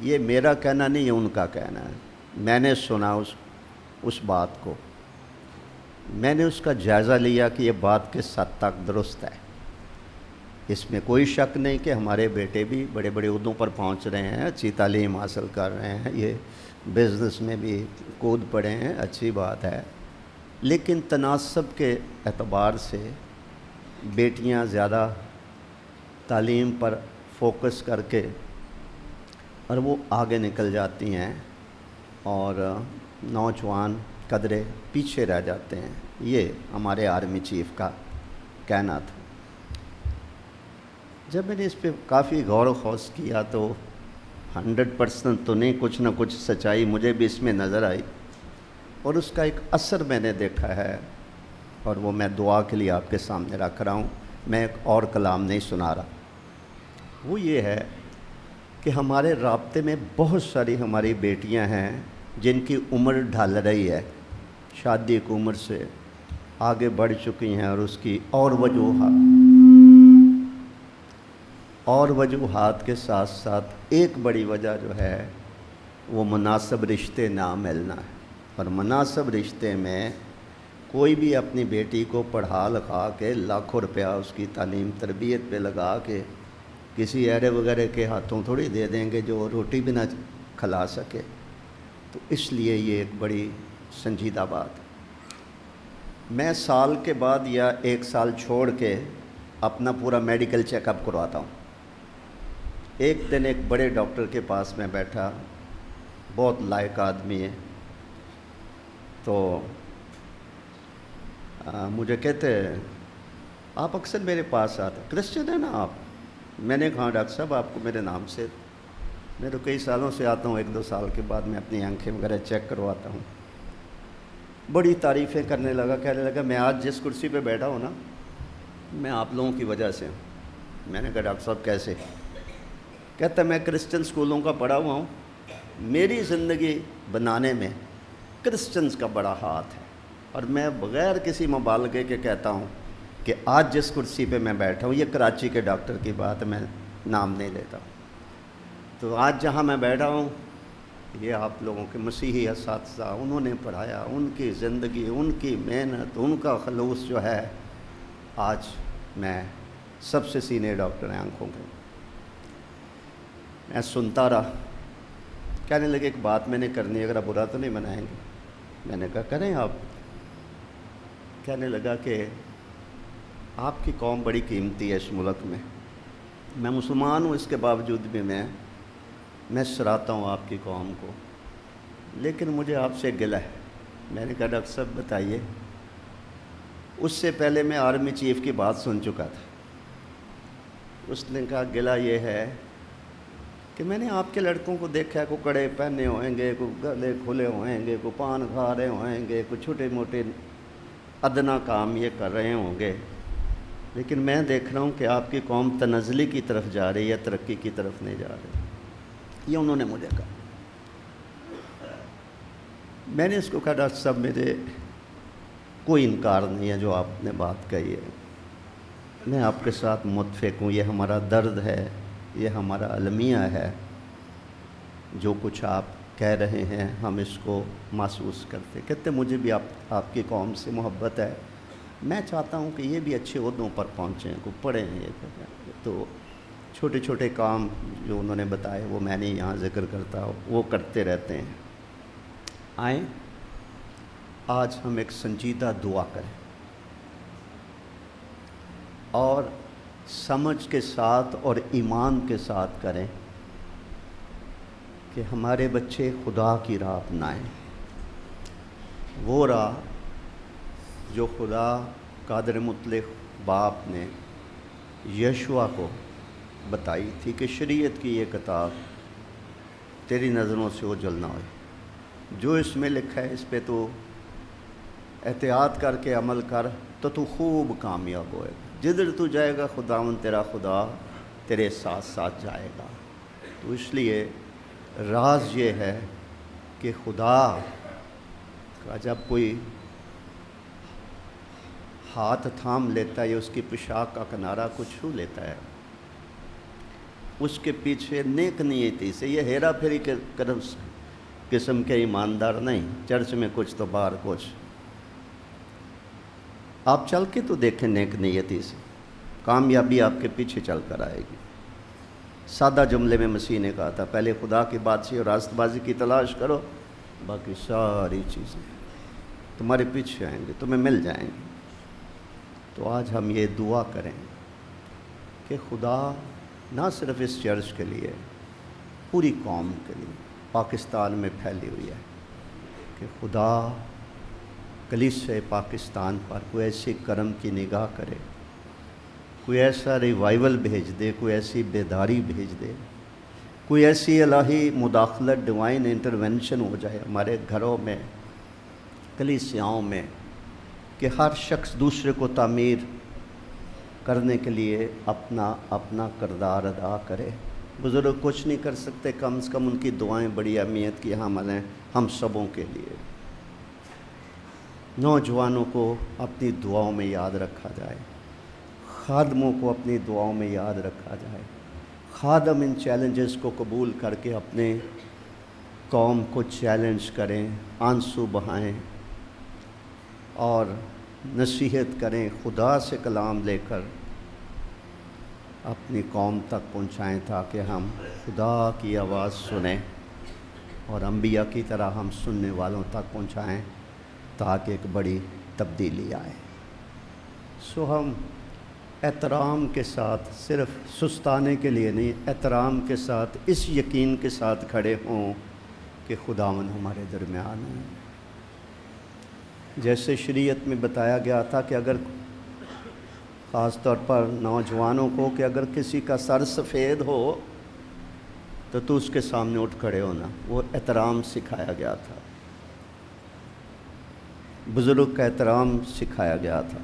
ये मेरा कहना नहीं है, उनका कहना है। मैंने सुना उस बात को, मैंने उसका जायज़ा लिया कि ये बात किस हद तक दुरुस्त है। इसमें कोई शक नहीं कि हमारे बेटे भी बड़े बड़े उहदों पर पहुंच रहे हैं, अच्छी तालीम हासिल कर रहे हैं, ये बिज़नेस में भी कूद पड़े हैं, अच्छी बात है। लेकिन तनासब के एतबार से बेटियां ज़्यादा तालीम पर फोकस करके और वो आगे निकल जाती हैं और नौजवान कदरे पीछे रह जाते हैं। ये हमारे आर्मी चीफ़ का कहना था। जब मैंने इस पे काफ़ी गौर व खौस किया तो 100% तो नहीं, कुछ ना कुछ सच्चाई मुझे भी इसमें नज़र आई और उसका एक असर मैंने देखा है, और वो मैं दुआ के लिए आपके सामने रख रहा हूँ। मैं एक और कलाम नहीं सुना रहा। वो ये है कि हमारे राब्ते में बहुत सारी हमारी बेटियां हैं जिनकी उम्र ढल रही है, शादी की उम्र से आगे बढ़ चुकी हैं, और उसकी और वजूहात के साथ साथ एक बड़ी वजह जो है वो मुनासिब रिश्ते ना मिलना है। और मुनासिब रिश्ते में कोई भी अपनी बेटी को पढ़ा लिखा के लाखों रुपया उसकी तालीम तरबियत पे लगा के किसी अहरे वगैरह के हाथों थोड़ी दे देंगे जो रोटी भी ना खिला सके। तो इसलिए ये एक बड़ी संजीदा बात है। मैं साल के बाद या 1 साल छोड़ के अपना पूरा मेडिकल चेकअप करवाता हूँ। एक दिन एक बड़े डॉक्टर के पास मैं बैठा, बहुत लायक आदमी है, तो मुझे कहते आप अक्सर मेरे पास आते, क्रिश्चियन है ना आप? मैंने कहा डॉक्टर साहब आपको मेरे नाम से, मैं तो कई सालों से आता हूँ, 1-2 साल के बाद मैं अपनी आंखें वगैरह चेक करवाता हूँ। बड़ी तारीफ़ें करने लगा, कहने लगा मैं आज जिस कुर्सी पे बैठा हूँ ना, मैं आप लोगों की वजह से हूँ। मैंने कहा डॉक्टर साहब कैसे? कहता मैं क्रिश्चियन स्कूलों का पढ़ा हुआ हूँ, मेरी ज़िंदगी बनाने में क्रिश्चियंस का बड़ा हाथ है, और मैं बग़ैर किसी मुबालगे के कहता हूँ कि आज जिस कुर्सी पे मैं बैठा हूँ, ये कराची के डॉक्टर की बात है, मैं नाम नहीं लेता, तो आज जहाँ मैं बैठा हूँ ये आप लोगों के मसीही असातिज़ा, उन्होंने पढ़ाया, उनकी ज़िंदगी, उनकी मेहनत, उनका खलूस जो है, आज मैं सबसे सीनियर डॉक्टर हैं आँखों के। मैं सुनता रहा। कहने लगे एक बात मैंने करनी है, अगर आप बुरा तो नहीं मनाएंगे। मैंने कहा करें आप। कहने लगा कि आपकी कौम बड़ी कीमती है इस मुल्क में, मैं मुसलमान हूँ, इसके बावजूद भी मैं सराहता हूँ आपकी कौम को, लेकिन मुझे आपसे गिला है। मैंने कहा डॉक्टर साहब बताइए। उससे पहले मैं आर्मी चीफ की बात सुन चुका था। उसने कहा गिला ये है कि मैंने आपके लड़कों को देखा है, को कड़े पहने होंगे, को गले खुले होंगे, को पान खा रहे होंगे, को छोटे मोटे अदना काम ये कर रहे होंगे, लेकिन मैं देख रहा हूँ कि आपकी कौम तनज़्ज़ुली की तरफ जा रही है, तरक्की की तरफ नहीं जा रही। ये उन्होंने मुझे कहा। मैंने इसको कहा डॉक्टर साहब मेरे कोई इनकार नहीं है जो आपने बात कही है, मैं आपके साथ मुत्फिक हूँ, ये हमारा दर्द है, ये हमारा अलमिया है, जो कुछ आप कह रहे हैं हम इसको महसूस करते। कहते मुझे भी आपकी कौम से मोहब्बत है, मैं चाहता हूँ कि ये भी अच्छे ओहदों पर पहुँचें, को पढ़ें। ये तो छोटे छोटे काम जो उन्होंने बताए वो मैं नहीं यहाँ जिक्र करता, वो करते रहते हैं। आए आज हम एक संजीदा दुआ करें और समझ के साथ और ईमान के साथ करें कि हमारे बच्चे खुदा की राह अपनाएं, वो राह जो खुदा कादिर मुतलक बाप ने यशुआ को बताई थी कि शरीयत की ये किताब तेरी नज़रों से ओझल ना हो, जो इसमें लिखा है इस पे तो एहतियात करके अमल कर तो तू खूब कामयाब होएगा। जिधर तू जाएगा खुदावन तेरा खुदा तेरे साथ साथ जाएगा। तो इसलिए राज ये है कि खुदा का जब कोई हाथ थाम लेता है या उसकी पोशाक का किनारा को छू लेता है, उसके पीछे नेक नीयती से, ये हेरा फेरी के किस्म के ईमानदार नहीं, चर्च में कुछ तो बाहर कुछ। आप चल के तो देखें नेक नीयती से, कामयाबी आपके पीछे चल कर आएगी। सादा जुमले में मसीह ने कहा था पहले खुदा की बादशाही और रास्तबाजी की तलाश करो, बाकी सारी चीज़ें तुम्हारे पीछे आएंगे, तुम्हें मिल जाएंगी। तो आज हम ये दुआ करें कि खुदा ना सिर्फ इस चर्च के लिए, पूरी कौम के लिए पाकिस्तान में फैली हुई है, कि खुदा कलीसिया पाकिस्तान पर कोई ऐसी करम की निगाह करे, कोई ऐसा रिवाइवल भेज दे, कोई ऐसी बेदारी भेज दे, कोई ऐसी इलाही मुदाखलत, डिवाइन इंटरवेंशन हो जाए हमारे घरों में, कलीसियाओं में, कि हर शख्स दूसरे को तामीर करने के लिए अपना अपना किरदार अदा करे। बुज़ुर्ग कुछ नहीं कर सकते, कम से कम उनकी दुआएं बड़ी अहमियत की हामिल हैं हम सबों के लिए। नौजवानों को अपनी दुआओं में याद रखा जाए, खादमों को अपनी दुआओं में याद रखा जाए। खादम इन चैलेंजेस को कबूल करके अपने कौम को चैलेंज करें, आंसू बहाएं और नसीहत करें, खुदा से कलाम लेकर अपनी कौम तक पहुंचाएं, ताकि हम खुदा की आवाज़ सुनें और अंबिया की तरह हम सुनने वालों तक पहुंचाएं, ताकि एक बड़ी तब्दीली आए। सो हम एहतराम के साथ, सिर्फ सुस्ताने के लिए नहीं, एहतराम के साथ इस यकीन के साथ खड़े हों कि खुदावन हमारे दरमियान है। जैसे शरीयत में बताया गया था कि अगर ख़ास तौर पर नौजवानों को, कि अगर किसी का सर सफ़ेद हो तो तू उसके सामने उठ खड़े होना, वो एहतराम सिखाया गया था, बुज़ुर्ग का एहतराम सिखाया गया था।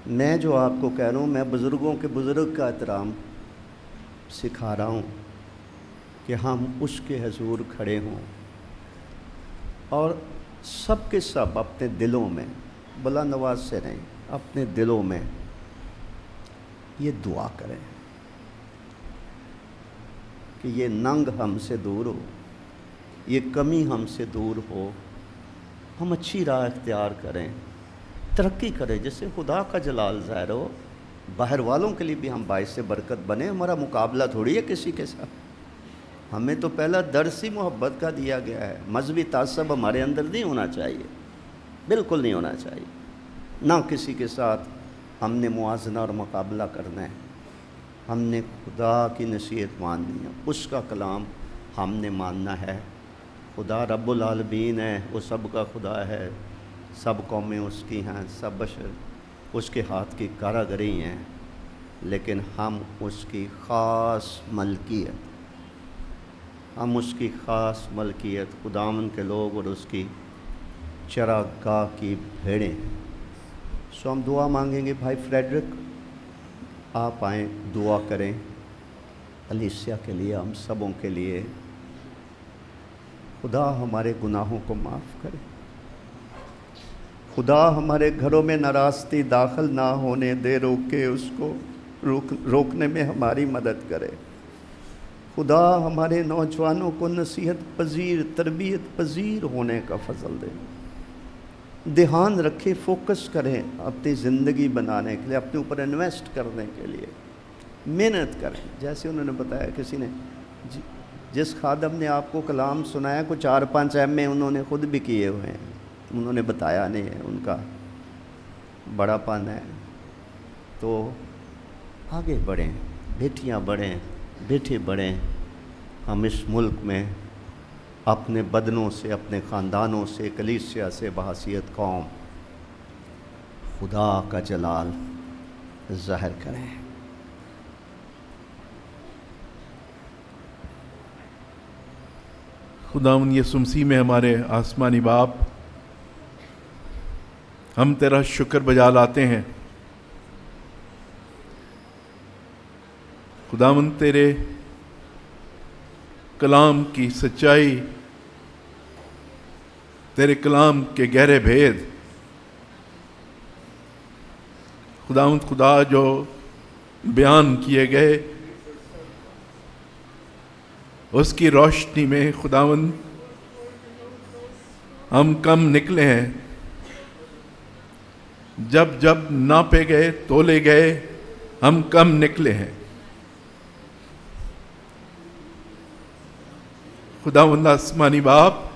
मैं जो आपको कह रहा हूँ, मैं बुज़ुर्गों के बुज़ुर्ग का एहतराम सिखा रहा हूँ कि हम उसके हुज़ूर खड़े हों और सब के सब अपने दिलों में, बुलंद आवाज़ से नहीं, अपने दिलों में ये दुआ करें कि ये नंग हमसे दूर हो, ये कमी हमसे दूर हो, हम अच्छी राह इख्तियार करें, तरक्की करें, जिससे खुदा का जलाल ज़ाहिर हो, बाहर वालों के लिए भी हम बाइस से बरकत बने। हमारा मुकाबला थोड़ी है किसी के साथ, हमें तो पहला दर्स ही मोहब्बत का दिया गया है। मजहबी तासब हमारे अंदर नहीं होना चाहिए, बिल्कुल नहीं होना चाहिए। ना किसी के साथ हमने मुआजना और मुकाबला करना है। हमने खुदा की नसीहत माननी है, उसका कलाम हमने मानना है। खुदा रब्बुल आलमीन है, वो सब का खुदा है, सब कौमें उसकी हैं, सब बशर उसके हाथ की कारागरी हैं, लेकिन हम उसकी ख़ास मलकियत, हम उसकी ख़ास मलकियत खुदावन के लोग और उसकी चरागाह की भेड़ें हैं। सो हम दुआ मांगेंगे। भाई फ्रेडरिक आप आएँ, दुआ करें अलीसिया के लिए, हम सबों के लिए। खुदा हमारे गुनाहों को माफ़ करे, खुदा हमारे घरों में नाराज़गी दाखिल ना होने दे, रोके उसको रोकने में हमारी मदद करे। खुदा हमारे नौजवानों को नसीहत पजीर, तरबियत पजीर होने का फजल दे। ध्यान रखें, फोकस करें अपनी ज़िंदगी बनाने के लिए, अपने ऊपर इन्वेस्ट करने के लिए मेहनत करें। जैसे उन्होंने बताया, किसी ने जिस खादम ने आपको कलाम सुनाया, कुछ 4-5 MA उन्होंने ख़ुद भी किए हुए हैं, उन्होंने बताया नहीं है, उनका बड़ापन है। तो आगे बढ़ें, बेटियां बढ़ें, बेटे बढ़ें। हम इस मुल्क में अपने बदनों से, अपने ख़ानदानों से, कलीसिया से बहसीयत कौम खुदा का जलाल ज़ाहिर करें। खुदावंद यीशु मसीह में हमारे आसमानी बाप, हम तेरा शुक्र बजा लाते हैं। खुदावंद तेरे कलाम की सच्चाई, तेरे कलाम के गहरे भेद, खुदावंद खुदा जो बयान किए गए, उसकी रोशनी में खुदावंद हम कम निकले हैं। जब जब नापे गए, तोले गए, हम कम निकले हैं। खुदावंद आसमानी बाप,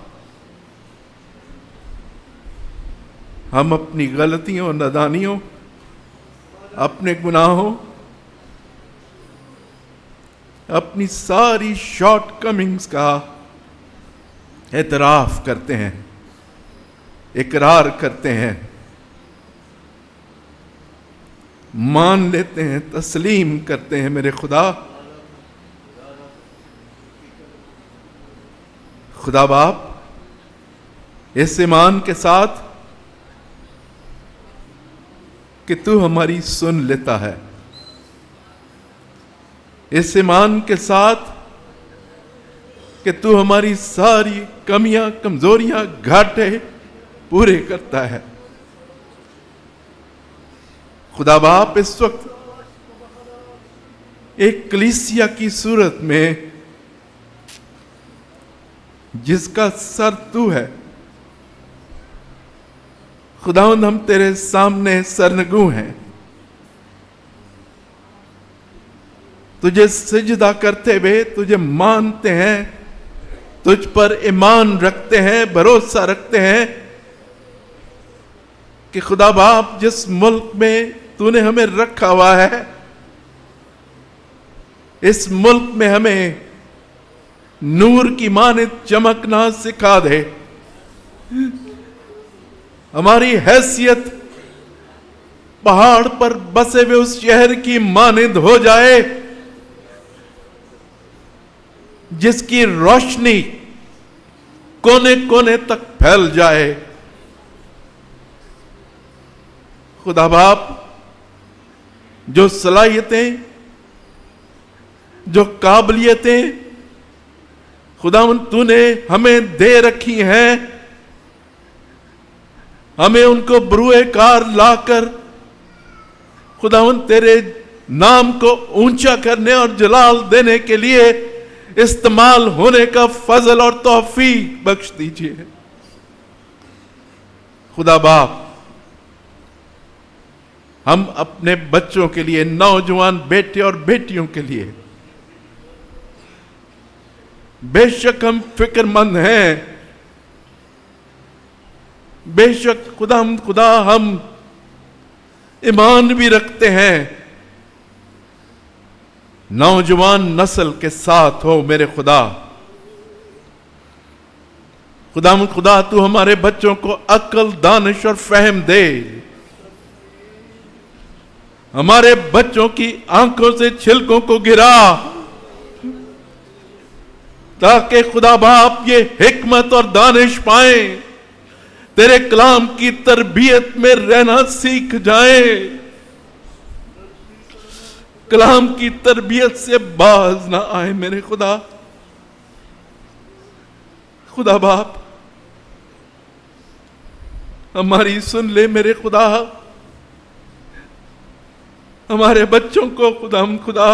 हम अपनी गलतियों, नादानियों, अपने गुनाहों, अपनी सारी शॉर्टकमिंग्स का एतराफ़ करते हैं, इकरार करते हैं, मान लेते हैं, तस्लीम करते हैं। मेरे खुदा, खुदा बाप, इस ईमान के साथ कि तू हमारी सुन लेता है, इस ईमान के साथ कि तू हमारी सारी कमियां, कमजोरियां, घाटे पूरे करता है। खुदा बाप, इस वक्त एक कलीसिया की सूरत में जिसका सर तू है, खुदावंद हम तेरे सामने सरनगू हैं, तुझे सिजदा करते हुए तुझे मानते हैं, तुझ पर ईमान रखते हैं, भरोसा रखते हैं कि खुदा बाप, जिस मुल्क में तूने हमें रखा हुआ है, इस मुल्क में हमें नूर की मानित चमकना सिखा दे। हमारी हैसियत पहाड़ पर बसे हुए उस शहर की मानिंद हो जाए जिसकी रोशनी कोने कोने तक फैल जाए। खुदा बाप, जो सलाहियतें, जो काबिलियतें खुदावंद तूने हमें दे रखी हैं, हमें उनको बरूए कार लाकर खुदावंद तेरे नाम को ऊंचा करने और जलाल देने के लिए इस्तेमाल होने का फजल और तौफीक बख्श दीजिए। खुदा बाप, हम अपने बच्चों के लिए, नौजवान बेटे और बेटियों के लिए बेशक हम फिक्रमंद हैं, बेशक खुदा हम ईमान भी रखते हैं, नौजवान नस्ल के साथ हो मेरे खुदा। खुदा तू हमारे बच्चों को अक्ल, दानिश और फहम दे। हमारे बच्चों की आंखों से छिलकों को गिरा, ताकि खुदा बाप ये हिकमत और दानिश पाए, तेरे कलाम की तरबियत में रहना सीख जाए, कलाम की तरबियत से बाज ना आए मेरे खुदा। खुदा बाप हमारी सुन ले मेरे खुदा। हमारे बच्चों को खुदा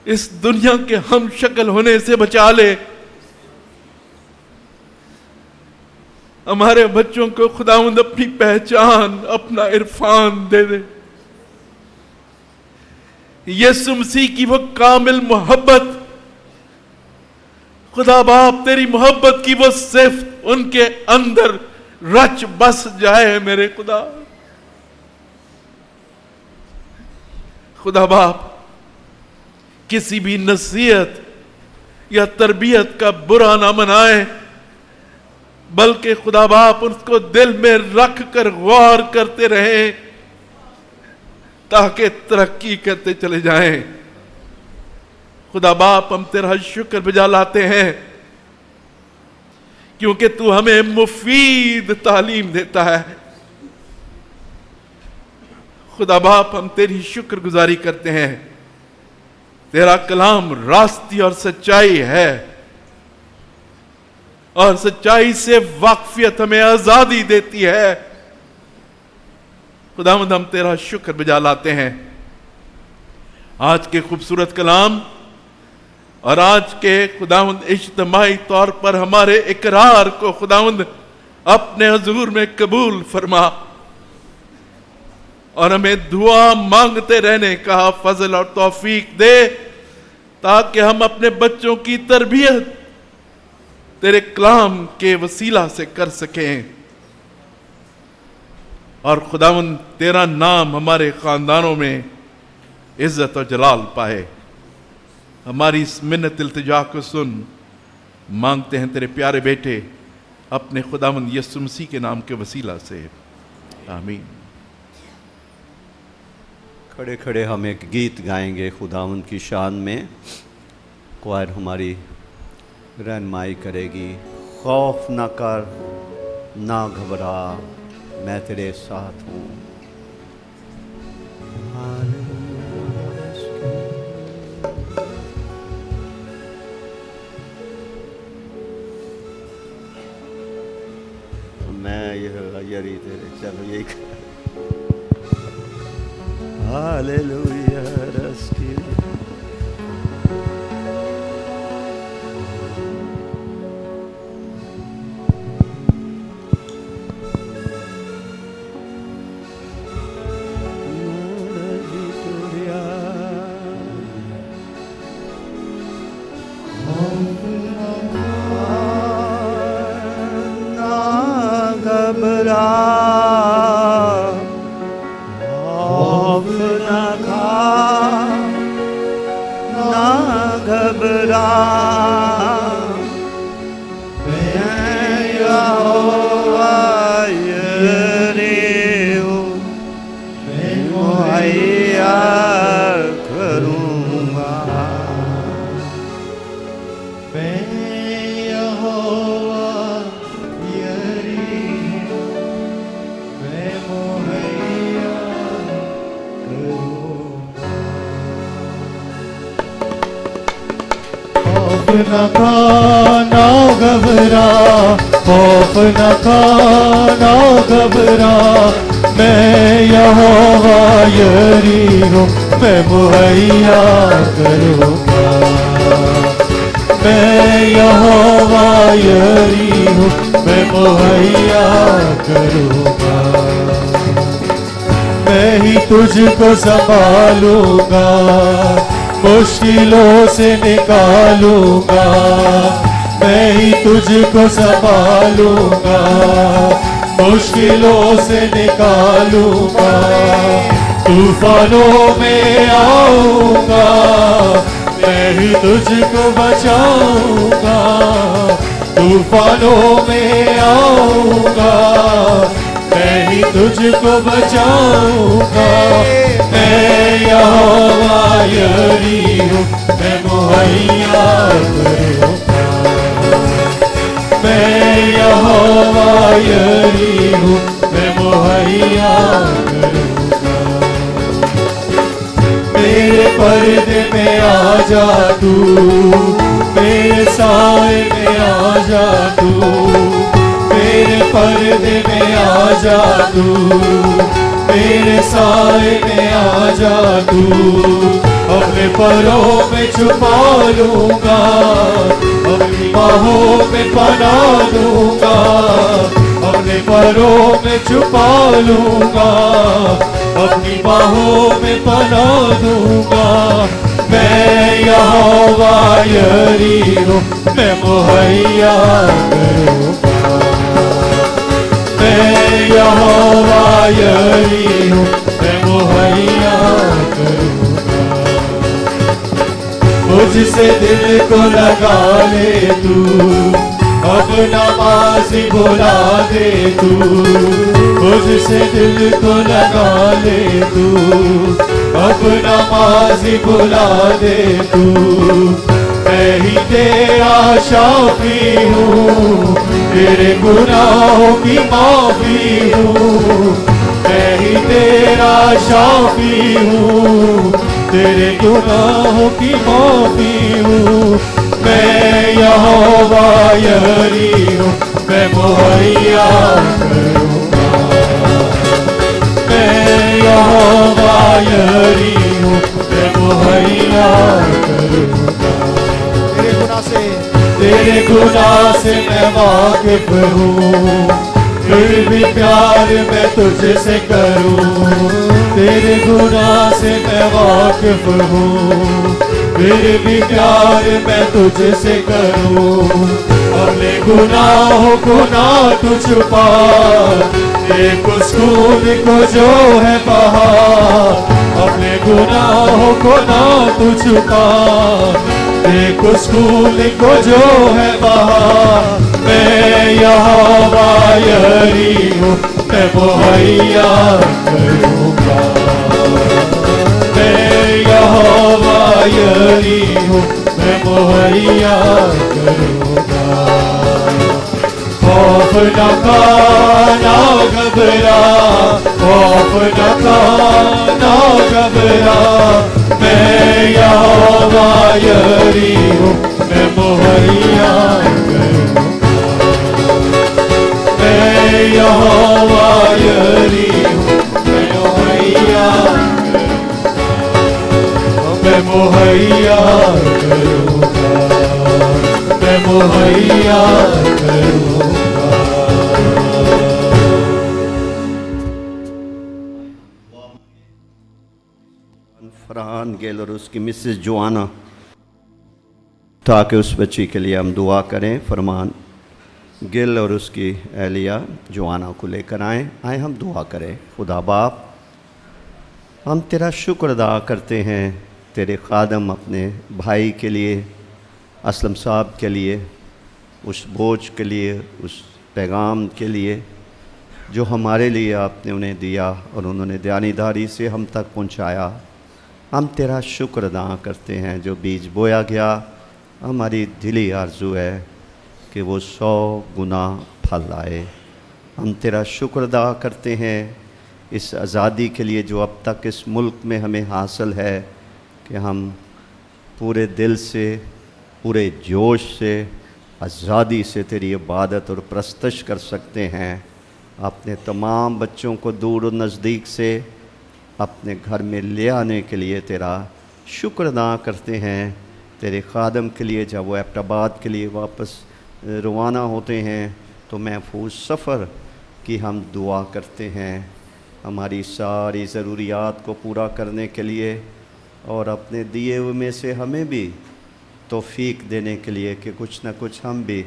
इस दुनिया के हम शक्ल होने से बचा ले। हमारे बच्चों को खुदावंद अपनी पहचान, अपना इरफान दे दे। यीशु मसीह की वो कामिल मोहब्बत, खुदा बाप तेरी मोहब्बत की वो सिफ्त उनके अंदर रच बस जाए मेरे खुदा। खुदा बाप किसी भी नसीहत या तरबियत का बुरा ना मनाए, बल्कि खुदा बाप उसको दिल में रख कर गौर करते रहे, ताकि तरक्की करते चले जाएं। खुदा बाप हम तेरा शुक्र बजा लाते हैं, क्योंकि तू हमें मुफीद तालीम देता है। खुदा बाप हम तेरी शुक्रगुजारी करते हैं। तेरा कलाम रास्ती और सच्चाई है, और सच्चाई से वाकफियत हमें आजादी देती है। खुदावंद हम तेरा शुक्र बजा लाते हैं आज के खूबसूरत कलाम और आज के खुदावंद इज्तिमाई तौर पर हमारे इकरार को खुदावंद अपने हुजूर में कबूल फरमा, और हमें दुआ मांगते रहने का फजल और तौफीक दे, ताकि हम अपने बच्चों की तरबियत तेरे कलाम के वसीला से कर सकें, और खुदावंद तेरा नाम हमारे खानदानों में इज्जत और जलाल पाए। हमारी इस मिन्नत इल्तिजा को सुन, मांगते हैं तेरे प्यारे बेटे अपने खुदावंद यीशु मसीह के नाम के वसीला से, आमीन। खड़े खड़े हम एक गीत गाएंगे खुदावंद की शान में। क्वायर हमारी रहनुमाई करेगी। खौफ ना कर, ना घबरा, मैं तेरे साथ हूँ। मैं यही तेरे, चलो यही कर। हालेलुया रस्की न खाना घबरा, खौफ न खाना घबरा, मैं यहोवा यरी हूँ, मैं मुहैया करूँगा। मैं यहोवा यरी हूँ, मैं मुहैया करूँगा। मैं ही तुझको संभालूंगा, मुश्किलों से निकालूंगा, मैं ही तुझको संभालूंगा, मुश्किलों से निकालूंगा, तूफानों में आऊंगा, मैं ही तुझको बचाऊंगा, तूफानों में आऊंगा, मैं ही तुझको बचाऊंगा। मैं यहोवा यरी हूँ, मैं मुहैया करूँगा, मैं यहोवा यरी हूँ, मैं मुहैया करूँगा। मेरे पर्दे में आ जा तू, मेरे साए में आ जा तू, मेरे पर्दे में आ जा तू, मेरे साए में आ जा तू, अपने परों में छुपा लूंगा, अपनी बाहों में पना लूंगा, अपने परों में छुपा लूंगा, अपनी बाहों में पना दूंगा। मैं यहोवा यरी हूँ, मैं मुहैया करूँगा, मैं यहोवा यरी हूँ, मैं मुहैया करूँगा। मुझसे दिल को लगा ले तू, अपना माज़ी भुला दे तू, मुझसे दिल को लगा ले तू, अपना माज़ी भुला दे तू। मैं ही तेरा शाफी हूँ, तेरे गुनाहों की माफी हूँ, मैं ही तेरा शाफी हूँ, तेरे गुनाहों की माफी हूँ। मैं यहोवा यरी हूँ, मैं मुहैया करूँगा, मैं यहोवा यरी हूँ, मैं मुहैया करूँगा। तेरे गुनाह से मैं वाकिफ हूँ, फिर भी प्यार मैं तुझसे करूँ। तेरे गुनाह से मैं वाकिफ हूँ, फिर भी प्यार मैं तुझसे करूँ। अपने गुनाहों को ना तू छुपा, एक उसकून को जो है बहा, अपने गुनाहों को ना तू छुपा, एक उसकून को जो है बहा। मैं यहोवा यरी हूँ, मैं मुहैया करूँगा, मैं यहोवा यरी हूँ, मैं मुहैया करूँगा। खौफ न खाना घबरा, खौफ न खाना घबरा, मैं यहोवा यरी हूँ, मैं मुहैया करूँगा, मैं यहोवा यरी हूँ, मैं मुहैया करूँगा, मैं मुहैया करूँगा, मैं मुहैया करूँगा। फरहान गिल और उसकी मिसेस जोआना, ताकि उस बच्ची के लिए हम दुआ करें। फरमान गिल और उसकी एहलिया जोआना को लेकर आए हम दुआ करें। खुदा बाप, हम तेरा शुक्र अदा करते हैं, तेरे खादम अपने भाई के लिए, असलम साहब के लिए, उस बोझ के लिए, उस पैगाम के लिए जो हमारे लिए आपने उन्हें दिया और उन्होंने दयानीदारी से हम तक पहुंचाया। हम तेरा शुक्र अदा करते हैं। जो बीज बोया गया, हमारी दिली आरज़ू है कि वो 100 गुना फल आए। हम तेरा शुक्र अदा करते हैं इस आज़ादी के लिए जो अब तक इस मुल्क में हमें हासिल है, कि हम पूरे दिल से, पूरे जोश से, आज़ादी से तेरी इबादत और परस्तश कर सकते हैं। अपने तमाम बच्चों को दूर और नज़दीक से अपने घर में ले आने के लिए तेरा शुक्र अदा करते हैं। तेरे खादम के लिए जब वो एबटाबाद के लिए वापस रवाना होते हैं तो महफूज सफ़र की हम दुआ करते हैं। हमारी सारी ज़रूरियात को पूरा करने के लिए और अपने दिए हुए में से हमें भी तौफीक देने के लिए कि कुछ न कुछ हम भी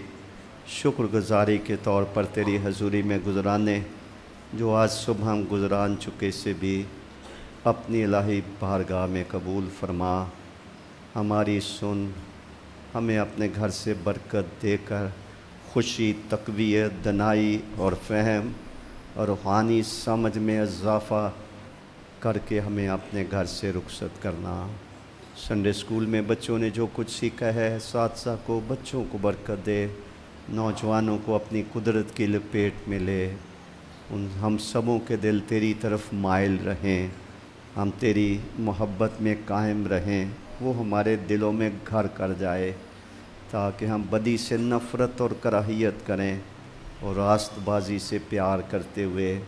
शुक्रगुजारी के तौर पर तेरी हजूरी में गुजराने जो आज सुबह हम गुजरान चुके से भी अपनी इलाही बारगाह में कबूल फरमा। हमारी सुन, हमें अपने घर से बरकत देकर खुशी, तक़वियत, दनाई और फ़हम और रूहानी समझ में इजाफ़ा करके हमें अपने घर से रुखसत करना। संडे स्कूल में बच्चों ने जो कुछ सीखा है, साथ को बच्चों को बरकत दे, नौजवानों को अपनी कुदरत की लपेट में ले। उन हम सबों के दिल तेरी तरफ माइल रहें, हम तेरी मोहब्बत में कायम रहें, वो हमारे दिलों में घर कर जाए ताकि हम बदी से नफ़रत और कराहियत करें और रास्तबाजी से प्यार करते हुए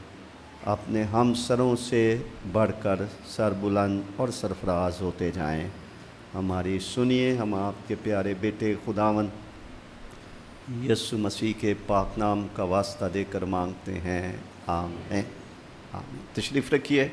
अपने हम सरों से बढ़कर सरबुलंद और सरफराज होते जाएं। हमारी सुनिए, हम आपके प्यारे बेटे खुदावन यीशु मसीह के पाक नाम का वास्ता देकर मांगते हैं, आमीन। आमीन। तशरीफ़ रखिए।